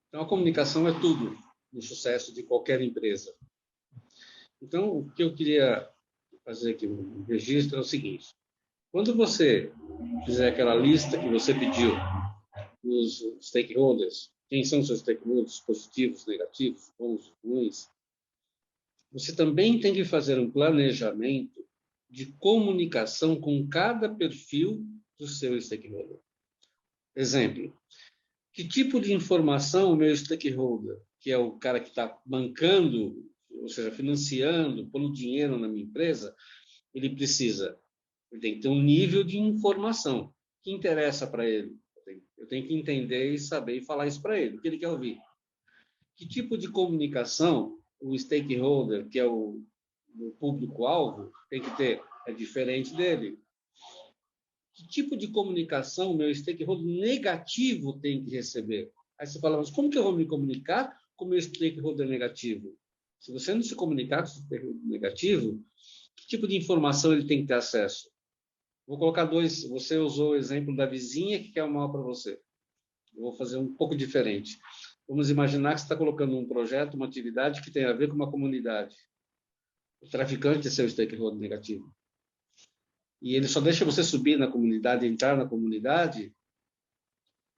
Então, a comunicação é tudo no sucesso de qualquer empresa. Então, o que eu queria fazer aqui um registro é o seguinte: quando você fizer aquela lista que você pediu dos stakeholders, quem são seus stakeholders, positivos, negativos, bons, ruins, você também tem que fazer um planejamento de comunicação com cada perfil do seu stakeholder. Exemplo: que tipo de informação o meu stakeholder, que é o cara que está bancando, ou seja, financiando, pondo dinheiro na minha empresa, ele precisa? Ele tem que ter um nível de informação que interessa para ele. Eu tenho que entender e saber e falar isso para ele, o que ele quer ouvir. Que tipo de comunicação o stakeholder, que é o público-alvo, tem que ter? É diferente dele. Que tipo de comunicação o meu stakeholder negativo tem que receber? Aí você fala, mas como que eu vou me comunicar com o meu stakeholder negativo? Se você não se comunicar com o stakeholder negativo, que tipo de informação ele tem que ter acesso? Vou colocar dois. Você usou o exemplo da vizinha que quer o mal para você. Eu vou fazer um pouco diferente. Vamos imaginar que você está colocando um projeto, uma atividade que tem a ver com uma comunidade. O traficante é seu stakeholder negativo. E ele só deixa você subir na comunidade, entrar na comunidade,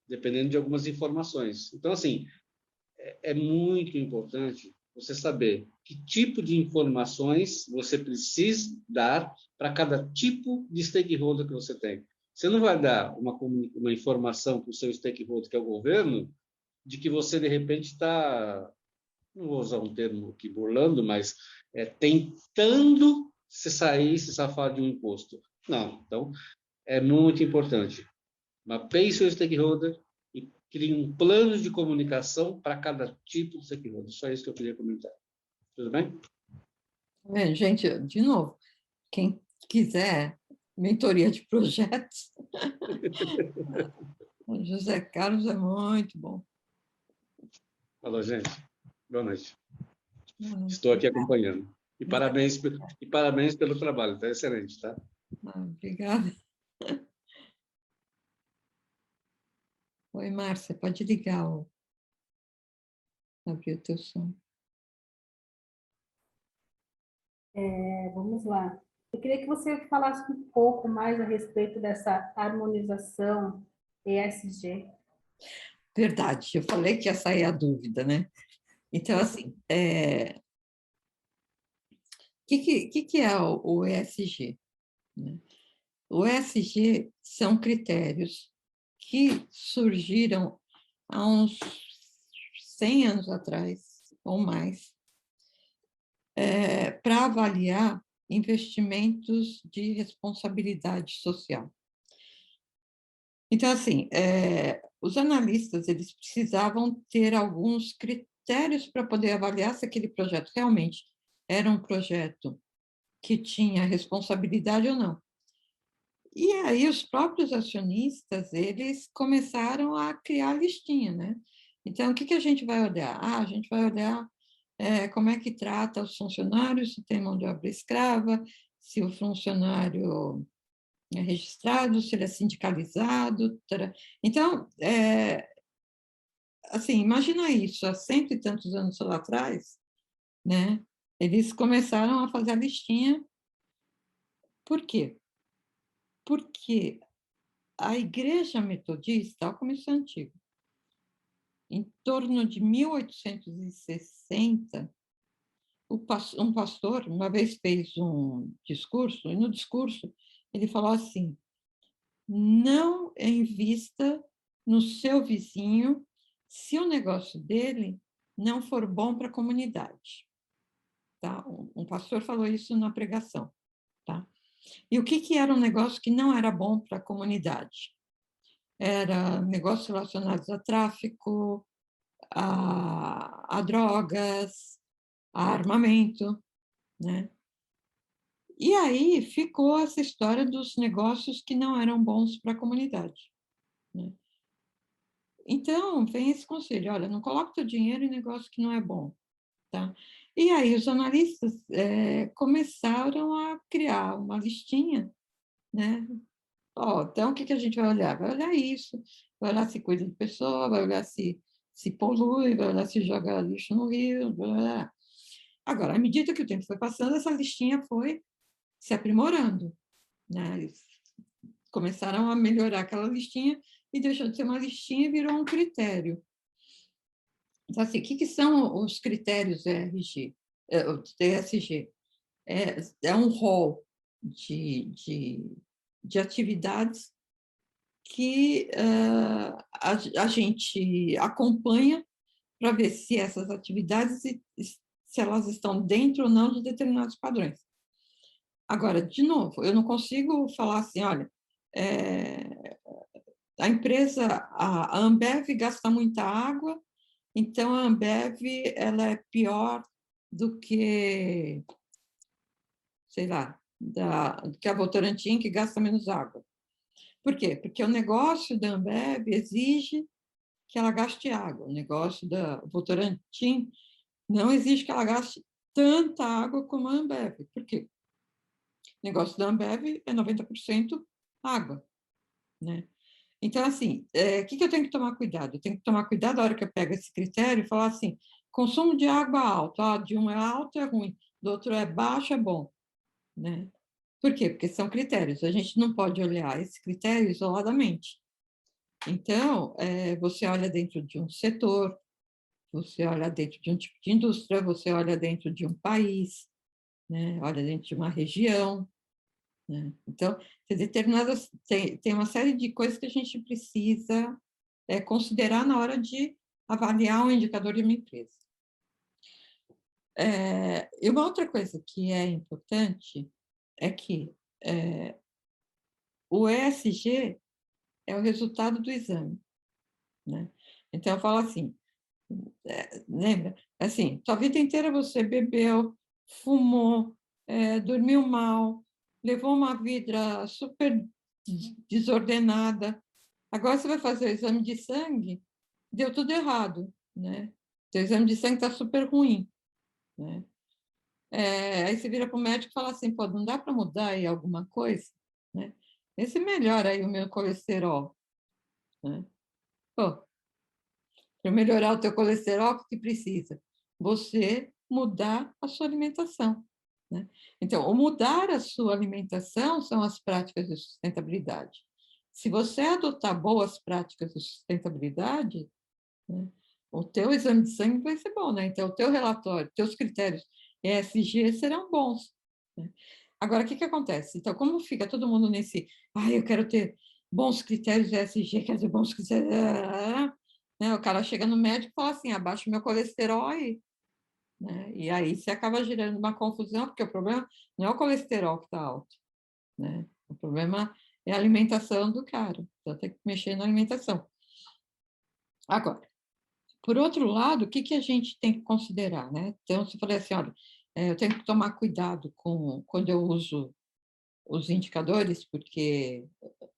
dependendo de algumas informações. Então, assim, é muito importante você saber que tipo de informações você precisa dar para cada tipo de stakeholder que você tem. Você não vai dar uma informação para o seu stakeholder, que é o governo, de que você, de repente, está, não vou usar um termo aqui burlando, mas tentando se safar de um imposto. Não, então, é muito importante. Mapeie seu stakeholder e crie um plano de comunicação para cada tipo de stakeholder. Só isso que eu queria comentar. Tudo bem? Gente, de novo, quem quiser mentoria de projetos, o José Carlos é muito bom. Falou, gente. Boa noite. Estou aqui acompanhando. E parabéns pelo trabalho. Está excelente, tá? Obrigada. Oi, Márcia, pode ligar, abrir o teu som. Vamos lá. Eu queria que você falasse um pouco mais a respeito dessa harmonização ESG. Verdade, eu falei que ia sair a dúvida, né? Então, assim, o que é o ESG? né? O ESG são critérios que surgiram há uns 100 anos atrás, ou mais, para avaliar investimentos de responsabilidade social. Então, assim, os analistas eles precisavam ter alguns critérios para poder avaliar se aquele projeto realmente era um projeto que tinha responsabilidade ou não. E aí os próprios acionistas, eles começaram a criar listinha, né? Então, o que a gente vai olhar? A gente vai olhar como é que trata os funcionários, se tem mão de obra escrava, se o funcionário é registrado, se ele é sindicalizado. Tará. Então, assim, imagina isso, há 100 e tantos anos lá atrás, né? Eles começaram a fazer a listinha. Por quê? Porque a Igreja Metodista, olha como isso é antigo, em torno de 1860, um pastor uma vez fez um discurso, e no discurso ele falou assim: não invista no seu vizinho se o negócio dele não for bom para a comunidade. Tá? Um pastor falou isso na pregação. Tá? E o que era um negócio que não era bom para a comunidade? Era negócios relacionados a tráfico, a drogas, a armamento, né? E aí ficou essa história dos negócios que não eram bons para a comunidade, né? Então, vem esse conselho, olha, não coloque teu dinheiro em negócio que não é bom, tá? E aí os analistas começaram a criar uma listinha, né? Então, o que a gente vai olhar? Vai olhar isso, vai olhar se cuida de pessoa, vai olhar se polui, vai olhar se joga lixo no rio, blá, blá, blá. Agora, à medida que o tempo foi passando, essa listinha foi se aprimorando, né? Eles começaram a melhorar aquela listinha e deixou de ser uma listinha e virou um critério. Então, assim, o que são os critérios ESG? É um rol de atividades que a gente acompanha para ver se essas atividades, se elas estão dentro ou não de determinados padrões. Agora, de novo, eu não consigo falar assim, olha, a empresa, a Ambev gasta muita água, então a Ambev ela é pior do que, sei lá, do que a Votorantim, que gasta menos água. Por quê? Porque o negócio da Ambev exige que ela gaste água. O negócio da Votorantim não exige que ela gaste tanta água como a Ambev. Por quê? O negócio da Ambev é 90% água, né? Então, assim, o que eu tenho que tomar cuidado? Eu tenho que tomar cuidado na hora que eu pego esse critério e falar assim, consumo de água alto, de um é alto, é ruim, do outro é baixo, é bom, né? Por quê? Porque são critérios. A gente não pode olhar esse critério isoladamente. Então, você olha dentro de um setor, você olha dentro de um tipo de indústria, você olha dentro de um país, né? Olha dentro de uma região, né? Então, tem uma série de coisas que a gente precisa considerar na hora de avaliar um indicador de uma empresa. E uma outra coisa que é importante é que o ESG é o resultado do exame, né? Então, eu falo assim, lembra? Assim, tua vida inteira você bebeu, fumou, dormiu mal, levou uma vida super desordenada. Agora você vai fazer o exame de sangue, deu tudo errado, né? Seu exame de sangue está super ruim, né? Aí você vira para o médico e fala assim, pô, não dá para mudar aí alguma coisa, né? Esse melhora aí o meu colesterol, né? Pô, para melhorar o teu colesterol, o que precisa? Você mudar a sua alimentação, né? Então, o mudar a sua alimentação são as práticas de sustentabilidade. Se você adotar boas práticas de sustentabilidade, né, o teu exame de sangue vai ser bom, né? Então, o teu relatório, teus critérios ESG serão bons, né? Agora, o que acontece? Então, como fica todo mundo nesse, eu quero ter bons critérios ESG, quero ter bons critérios, né? O cara chega no médico e fala assim, abaixa o meu colesterol aí, né? E aí você acaba gerando uma confusão, porque o problema não é o colesterol que está alto, né? O problema é a alimentação do cara, então tem que mexer na alimentação. Agora, por outro lado, o que a gente tem que considerar, né? Então, se eu falei assim, olha, eu tenho que tomar cuidado quando eu uso os indicadores, porque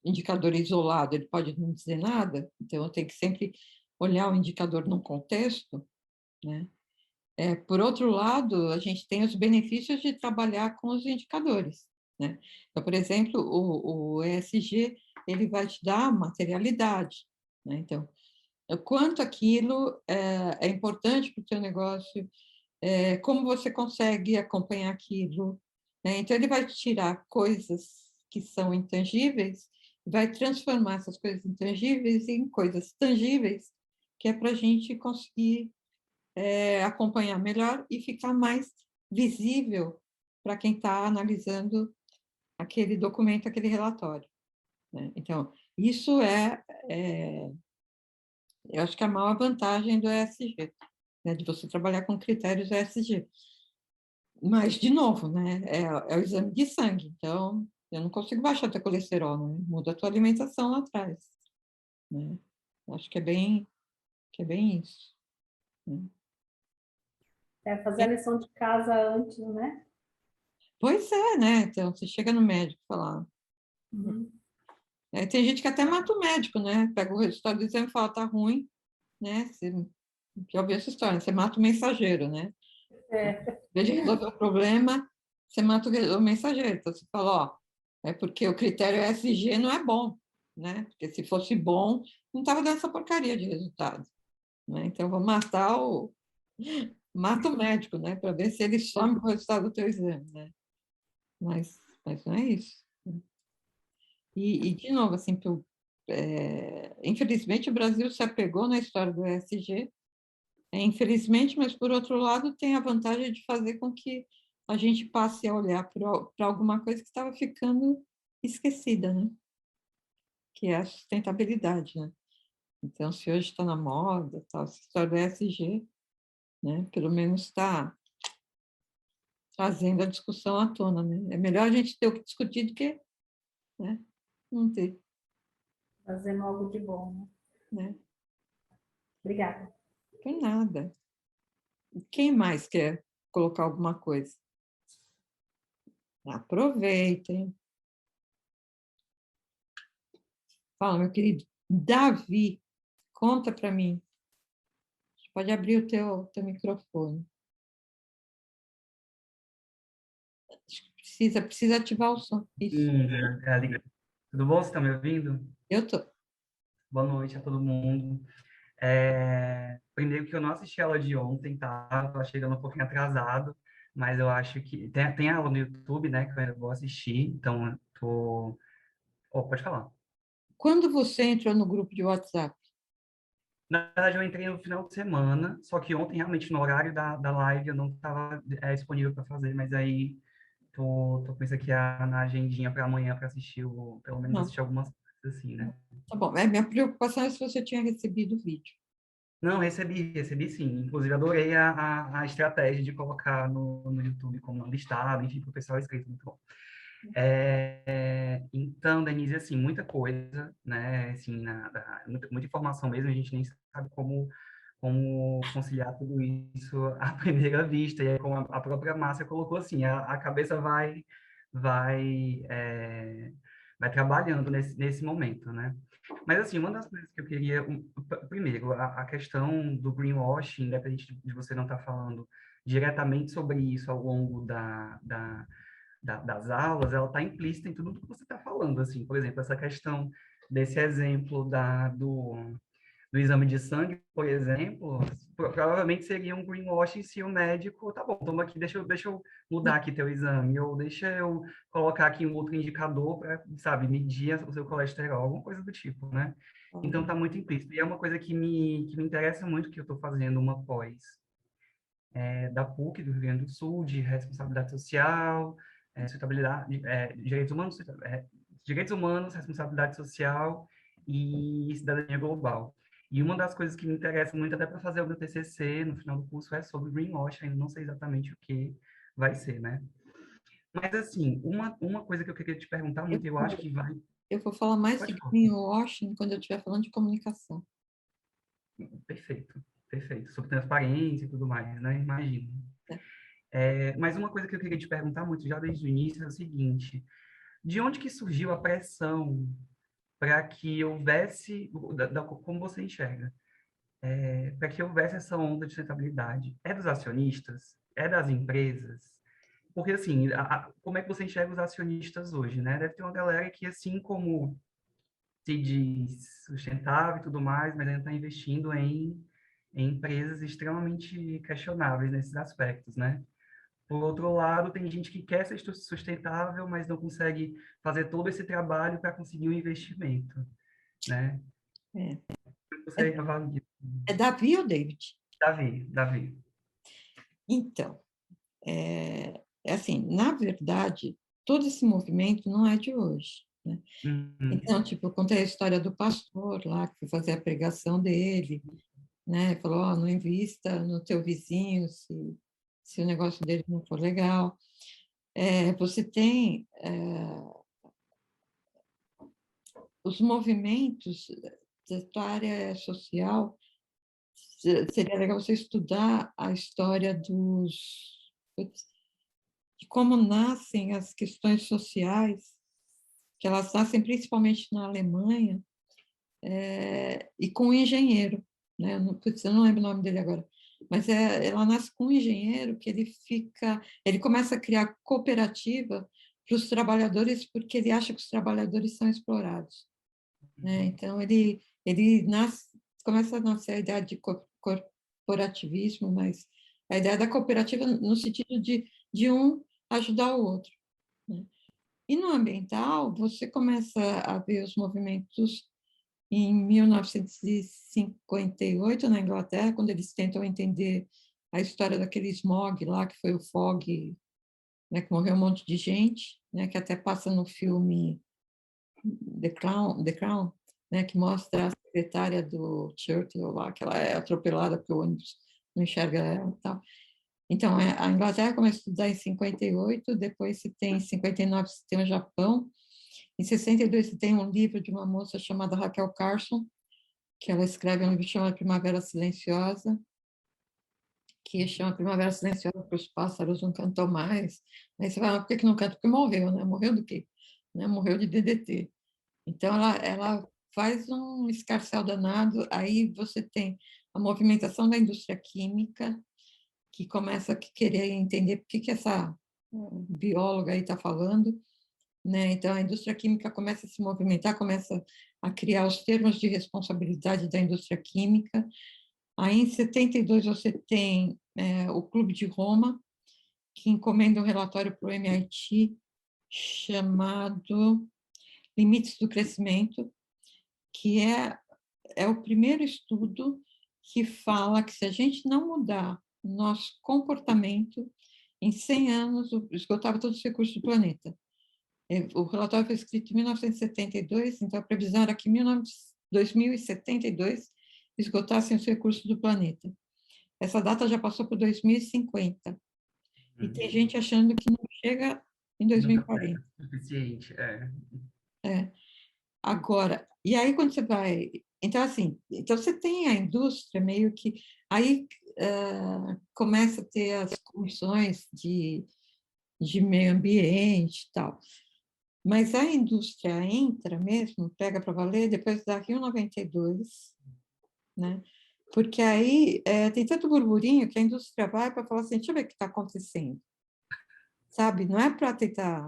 indicador isolado ele pode não dizer nada, então eu tenho que sempre olhar o indicador num contexto, né? Por outro lado, a gente tem os benefícios de trabalhar com os indicadores, né? Então, por exemplo, o ESG ele vai te dar materialidade, né? Então, o quanto aquilo é importante para o teu negócio, como você consegue acompanhar aquilo, né? Então, ele vai tirar coisas que são intangíveis, vai transformar essas coisas intangíveis em coisas tangíveis, que é para a gente conseguir acompanhar melhor e ficar mais visível para quem está analisando aquele documento, aquele relatório, né? Então, isso eu acho que é a maior vantagem do ESG, né? De você trabalhar com critérios ESG. Mas, de novo, né? É o exame de sangue, então eu não consigo baixar teu colesterol, né? Muda a tua alimentação lá atrás, né? Acho que é bem isso, né? Fazer a lição de casa antes, né? Pois é, né? Então, você chega no médico e fala. Uhum. Tem gente que até mata o médico, né? Pega o resultado do exame e fala, tá ruim, né? Você já ouviu essa história, você mata o mensageiro, né? É. Em vez de resolver o problema, você mata o mensageiro. Então, você fala, ó, é porque o critério ESG não é bom, né? Porque se fosse bom, não estava dando essa porcaria de resultado, né? Então, vou matar mata o médico, né? Para ver se ele some com o resultado do teu exame, né? Mas não é isso. De novo, assim, infelizmente o Brasil se apegou na história do ESG, infelizmente, mas por outro lado tem a vantagem de fazer com que a gente passe a olhar para alguma coisa que estava ficando esquecida, né? Que é a sustentabilidade, né? Então, se hoje está na moda, tal, essa história do ESG, né? Pelo menos está trazendo a discussão à tona, né? É melhor a gente ter o que discutir do que, né, não ter, Fazendo algo de bom, né? né? Obrigada. Por nada. Quem mais quer colocar alguma coisa? Aproveitem. Fala, meu querido. Davi, conta para mim. Você pode abrir o teu microfone. Precisa ativar o som. Isso. Tudo bom? Você está me ouvindo? Eu tô. Boa noite a todo mundo. Primeiro que eu não assisti a aula de ontem, tá? Tô chegando um pouquinho atrasado, mas eu acho que... Tem aula no YouTube, né, que eu ainda vou assistir, então eu tô... Oh, pode falar. Quando você entrou no grupo de WhatsApp? Na verdade, eu entrei no final de semana, só que ontem, realmente, no horário da live, eu não estava disponível para fazer, mas aí tô com isso aqui na agendinha para amanhã para assistir, pelo menos Não. assistir algumas coisas assim, né? Tá bom. Minha preocupação é se você tinha recebido o vídeo. Não, recebi sim. Inclusive, adorei a estratégia de colocar no YouTube como listado, enfim, para o pessoal inscrito, muito bom. Então, Denise, assim, muita coisa, né, assim, muita informação mesmo, a gente nem sabe como conciliar tudo isso à primeira vista, e aí, como a própria Márcia colocou, assim, a cabeça vai trabalhando nesse momento, né? Mas, assim, uma das coisas que eu queria... Primeiro, a questão do greenwashing, independente de você não estar falando diretamente sobre isso ao longo das aulas, ela está implícita em tudo que você está falando, assim, por exemplo, essa questão desse exemplo do exame de sangue, por exemplo, provavelmente seria um greenwashing se o médico, tá bom, toma aqui, deixa eu mudar aqui teu exame, ou deixa eu colocar aqui um outro indicador para, sabe, medir o seu colesterol, alguma coisa do tipo, né? Então, está muito implícito. E é uma coisa que me interessa muito, que eu estou fazendo uma pós da PUC, do Rio Grande do Sul, de responsabilidade social, sustentabilidade, direitos humanos, responsabilidade social e cidadania global. E uma das coisas que me interessa muito, até para fazer o meu TCC no final do curso, é sobre greenwashing. Ainda não sei exatamente o que vai ser, né? Mas, assim, uma coisa que eu queria te perguntar muito, eu acho que vai... Eu vou falar mais Pode de falar. greenwashing quando eu estiver falando de comunicação. Perfeito, perfeito. Sobre transparência e tudo mais, né? Imagino. Mas uma coisa que eu queria te perguntar muito, já desde o início, é o seguinte: de onde que surgiu a pressão para que houvesse, como você enxerga, para que houvesse essa onda de sustentabilidade? É dos acionistas? É das empresas? Porque, assim, como é que você enxerga os acionistas hoje, né? Deve ter uma galera que, assim como se diz sustentável e tudo mais, mas ainda está investindo em empresas extremamente questionáveis nesses aspectos, né? Por outro lado, tem gente que quer ser sustentável, mas não consegue fazer todo esse trabalho para conseguir um investimento, né? É, Você avalia. é Davi ou David? Davi. Então, é assim, na verdade, todo esse movimento não é de hoje, né? Uhum. Então, tipo, eu contei a história do pastor lá, que foi fazer a pregação dele, né? Falou, ó, não invista no teu vizinho se o negócio dele não for legal. Você tem os movimentos da tua área social, seria legal você estudar a história de como nascem as questões sociais, que elas nascem principalmente na Alemanha, e com um engenheiro, né? Eu não lembro o nome dele agora, mas ela nasce com um engenheiro que ele começa a criar cooperativa para os trabalhadores porque ele acha que os trabalhadores são explorados, né? Então ele começa a nascer a ideia de corporativismo, mas a ideia da cooperativa no sentido de um ajudar o outro, né? E no ambiental, você começa a ver os movimentos em 1958, na Inglaterra, quando eles tentam entender a história daquele smog lá, que foi o fog, né, que morreu um monte de gente, né, que até passa no filme The Crown, né, que mostra a secretária do Churchill lá, que ela é atropelada porque o ônibus não enxerga ela e tal. Então, a Inglaterra começa a estudar em 58, depois se tem em 59 se tem o Japão, em 62 se tem um livro de uma moça chamada Raquel Carson, que ela escreve um livro chamado Primavera Silenciosa, que chama Primavera Silenciosa porque os pássaros não cantam mais. Aí você fala, por que não canta? Porque morreu, né? Morreu do quê? Né? Morreu de DDT. Então, ela faz um escarcéu danado, aí você tem a movimentação da indústria química, que começa a querer entender por que essa bióloga aí está falando, né? Então, a indústria química começa a se movimentar, começa a criar os termos de responsabilidade da indústria química. Aí, em 72, você tem o Clube de Roma, que encomenda um relatório para o MIT chamado Limites do Crescimento, que é o primeiro estudo que fala que se a gente não mudar o nosso comportamento, em 100 anos esgotava todos os recursos do planeta. O relatório foi escrito em 1972, então a previsão era que em 2072 esgotassem os recursos do planeta. Essa data já passou para 2050. E tem gente achando que não chega em 2040. Suficiente, Agora, e aí quando você vai... Então, assim, então você tem a indústria meio que... Aí começa a ter as comissões de meio ambiente e tal. Mas a indústria entra mesmo, pega para valer, depois da Rio 92, né? Porque aí tem tanto burburinho que a indústria vai para falar assim, deixa eu ver o que está acontecendo. Sabe? Não é para tentar...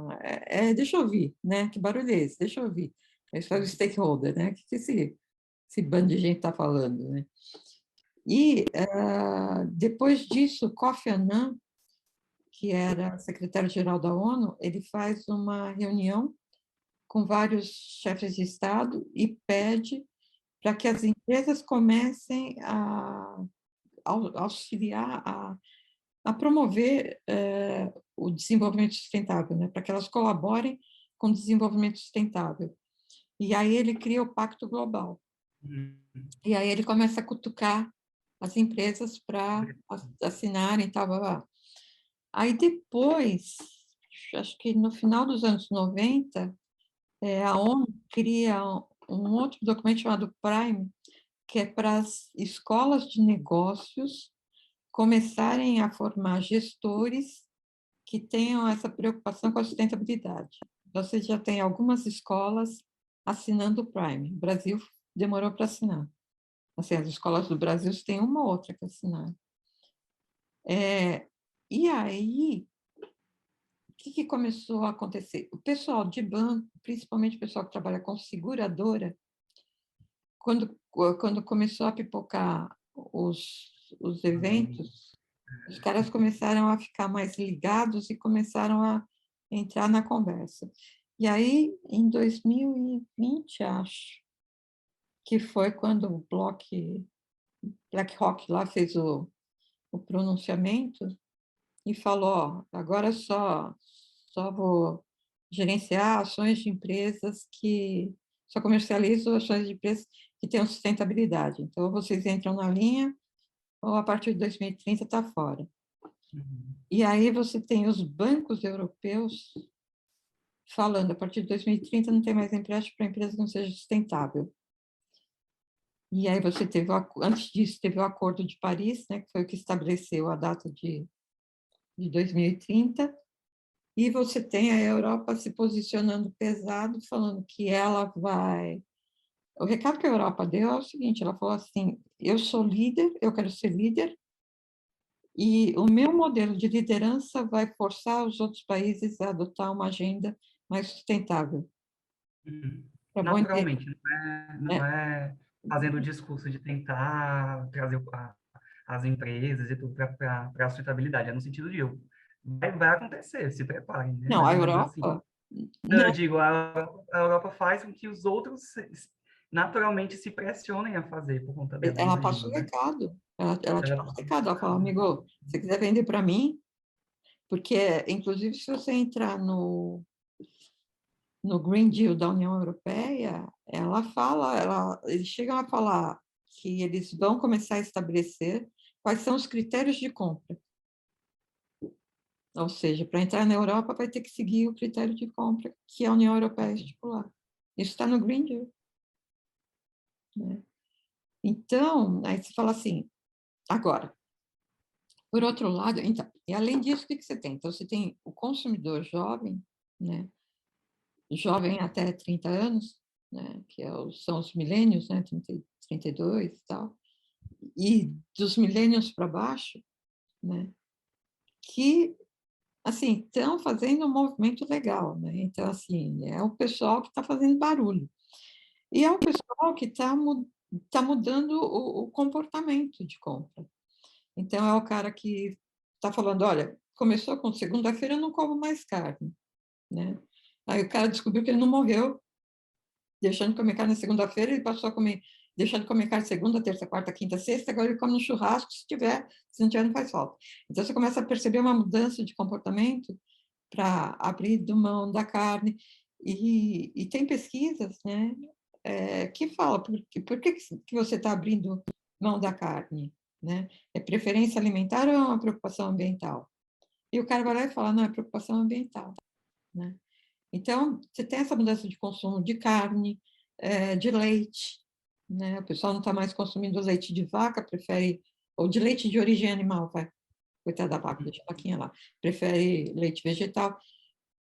deixa eu ouvir, né? Que barulho é esse? Deixa eu ouvir. Aí faz o stakeholder, né? O que esse bando de gente está falando, né? E, depois disso, Kofi Annan, que era secretário-geral da ONU, ele faz uma reunião com vários chefes de Estado e pede para que as empresas comecem a auxiliar, a promover o desenvolvimento sustentável, né? Para que elas colaborem com o desenvolvimento sustentável. E aí ele cria o Pacto Global. E aí ele começa a cutucar as empresas para assinarem e tal, blá, blá. Aí depois, acho que no final dos anos 90, a ONU cria um outro documento chamado Prime, que é para as escolas de negócios começarem a formar gestores que tenham essa preocupação com a sustentabilidade. Você já tem algumas escolas assinando o Prime. O Brasil demorou para assinar. Assim, as escolas do Brasil têm uma ou outra que assinaram. E aí, o que começou a acontecer? O pessoal de banco, principalmente o pessoal que trabalha com seguradora, quando começou a pipocar os eventos, os caras começaram a ficar mais ligados e começaram a entrar na conversa. E aí, em 2020, acho, que foi quando o BlackRock lá fez o pronunciamento e falou, ó, agora só vou gerenciar ações de empresas só comercializo ações de empresas que tenham sustentabilidade. Então, vocês entram na linha, ou a partir de 2030 está fora. E aí você tem os bancos europeus falando, a partir de 2030 não tem mais empréstimo para empresa que não seja sustentável. E aí você teve, antes disso, teve o Acordo de Paris, né, que foi o que estabeleceu a data de 2030, e você tem a Europa se posicionando pesado, falando que ela vai... O recado que a Europa deu é o seguinte, ela falou assim, eu sou líder, eu quero ser líder, e o meu modelo de liderança vai forçar os outros países a adotar uma agenda mais sustentável. Naturalmente, não é fazendo o discurso de tentar trazer as empresas e tudo para a sustentabilidade, é no sentido de vai acontecer, se preparem, né? Não, a Mais ou menos assim. Europa... Eu digo, a Europa faz com que os outros naturalmente se pressionem a fazer por conta dela. Ela passa o né? recado. Ela te passa o recado. Ela fala, amigo, se você quiser vender para mim, porque, inclusive, se você entrar no Green Deal da União Europeia, eles chegam a falar que eles vão começar a estabelecer quais são os critérios de compra. Ou seja, para entrar na Europa vai ter que seguir o critério de compra que a União Europeia estipular. Isso está no Green Deal. Né? Então, aí você fala assim, agora, por outro lado, então, e além disso, o que você tem? Então, você tem o consumidor jovem, né? Jovem até 30 anos, né? Que são os milênios, né? 32 e tal, e dos milênios para baixo, né? Que, assim, estão fazendo um movimento legal, né? Então, assim, é o pessoal que está fazendo barulho. E é o pessoal que está mudando o comportamento de compra. Então, é o cara que está falando, olha, começou com segunda-feira, eu não como mais carne. Né? Aí o cara descobriu que ele não morreu deixando de comer carne na segunda-feira, ele passou a comer, deixar de comer carne segunda, terça, quarta, quinta, sexta, agora ele come no churrasco, se não tiver, não faz falta. Então, você começa a perceber uma mudança de comportamento para abrir do mão da carne, e tem pesquisas, né, que falam, por que você está abrindo mão da carne? Né? É preferência alimentar ou é uma preocupação ambiental? E o cara vai lá e fala, não, é preocupação ambiental. Né? Então, você tem essa mudança de consumo de carne, de leite, né? O pessoal não está mais consumindo leite de vaca, prefere, ou de leite de origem animal, vai, coitada da vaca, deixa a vaquinha lá, prefere leite vegetal.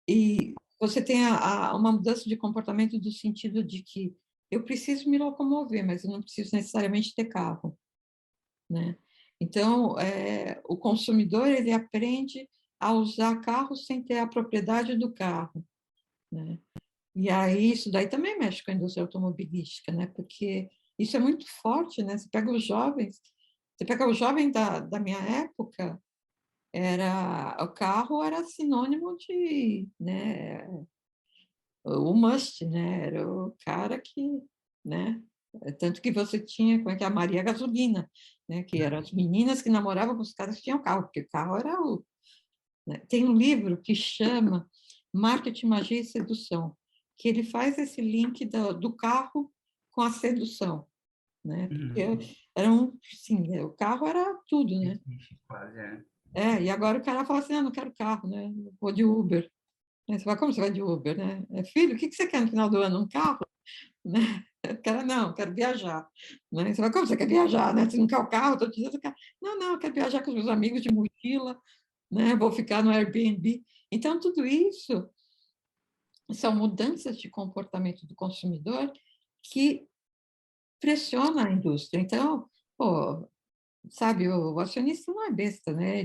E você tem uma mudança de comportamento do sentido de que eu preciso me locomover, mas eu não preciso necessariamente ter carro. Né? Então, o consumidor ele aprende a usar carro sem ter a propriedade do carro. Né? E aí, isso daí também mexe com a indústria automobilística, né? Porque isso é muito forte, né? Você pega o jovem da minha época, o carro era sinônimo de, né, o must, né? Era o cara que, né? Tanto que você tinha, como é que é, a Maria Gasolina, né? Que eram as meninas que namoravam com os caras que tinham carro, porque o carro era né? Tem um livro que chama Marketing, Magia e Sedução, que ele faz esse link do carro com a sedução, né? Porque sim, o carro era tudo, né? Quase, é. E agora o cara fala assim, não quero carro, né? Vou de Uber. Aí você fala, como você vai de Uber, né? Filho, o que você quer no final do ano? Um carro? Né? Não, quero viajar. Né? Você fala, como você quer viajar? Né? Você não quer o carro? Estou te dizendo que não, eu quero viajar com os meus amigos de mochila, né? Vou ficar no Airbnb. Então, tudo isso são mudanças de comportamento do consumidor que pressiona a indústria. Então, pô, sabe, o acionista não é besta, né?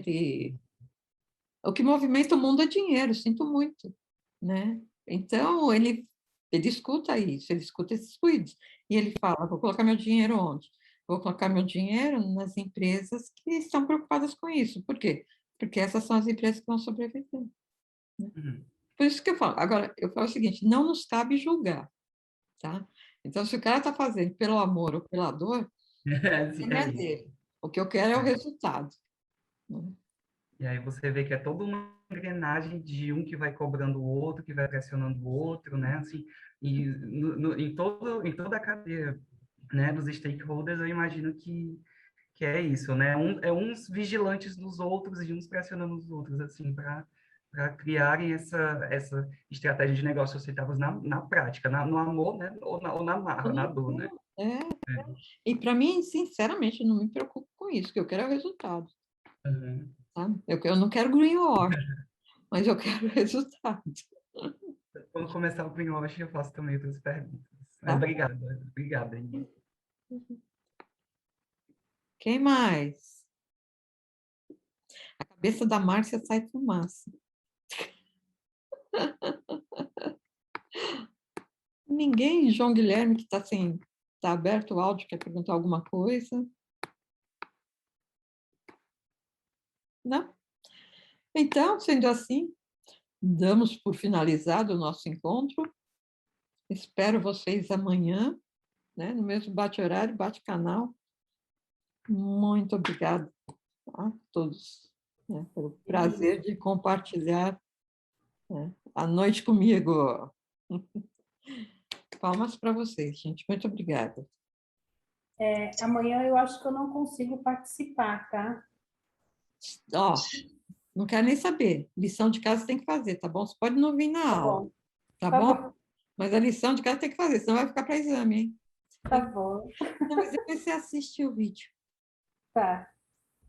O que movimenta o mundo é dinheiro, sinto muito, né? Então, ele escuta isso, ele escuta esses ruídos, e ele fala, vou colocar meu dinheiro onde? Vou colocar meu dinheiro nas empresas que estão preocupadas com isso. Por quê? Porque essas são as empresas que vão sobreviver. Né? Por isso que eu falo. Agora, eu falo o seguinte, não nos cabe julgar, tá? Então, se o cara está fazendo pelo amor ou pela dor, não é dele. O que eu quero é o resultado. Né? E aí você vê que é toda uma engrenagem de um que vai cobrando o outro, que vai pressionando o outro, né? Assim, e em toda a cadeia, né, dos stakeholders, eu imagino que é isso, né? É uns vigilantes dos outros e uns pressionando os outros, assim, para criarem essa estratégia de negócios sustentáveis na prática, no amor, né? Ou na marra, na dor, né? E para mim, sinceramente, eu não me preocupo com isso, que eu quero é o resultado. Tá? Eu não quero greenwash, mas eu quero resultado. Quando começar o greenwash, eu faço também outras perguntas. Tá? Obrigada. Quem mais? A cabeça da Márcia sai fumaça. Ninguém, João Guilherme, que está assim, tá aberto o áudio, quer perguntar alguma coisa? Não? Então, sendo assim, damos por finalizado o nosso encontro. Espero vocês amanhã, né, no mesmo bate-horário, bate-canal. Muito obrigada a todos, né, pelo prazer de compartilhar, né, a noite comigo. Palmas para vocês, gente. Muito obrigada. Amanhã eu acho que eu não consigo participar, tá? Ó, não quero nem saber. Lição de casa tem que fazer, tá bom? Você pode não vir na Tá aula, bom. tá Tá bom? bom. Mas a lição de casa tem que fazer, senão vai ficar para exame, hein? Tá bom. Não, mas depois você assiste o vídeo. Tá.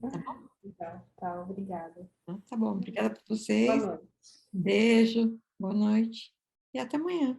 Tá bom? Então, tá, obrigada. Tá bom. Obrigada por Boa vocês. noite. Beijo, boa noite e até amanhã.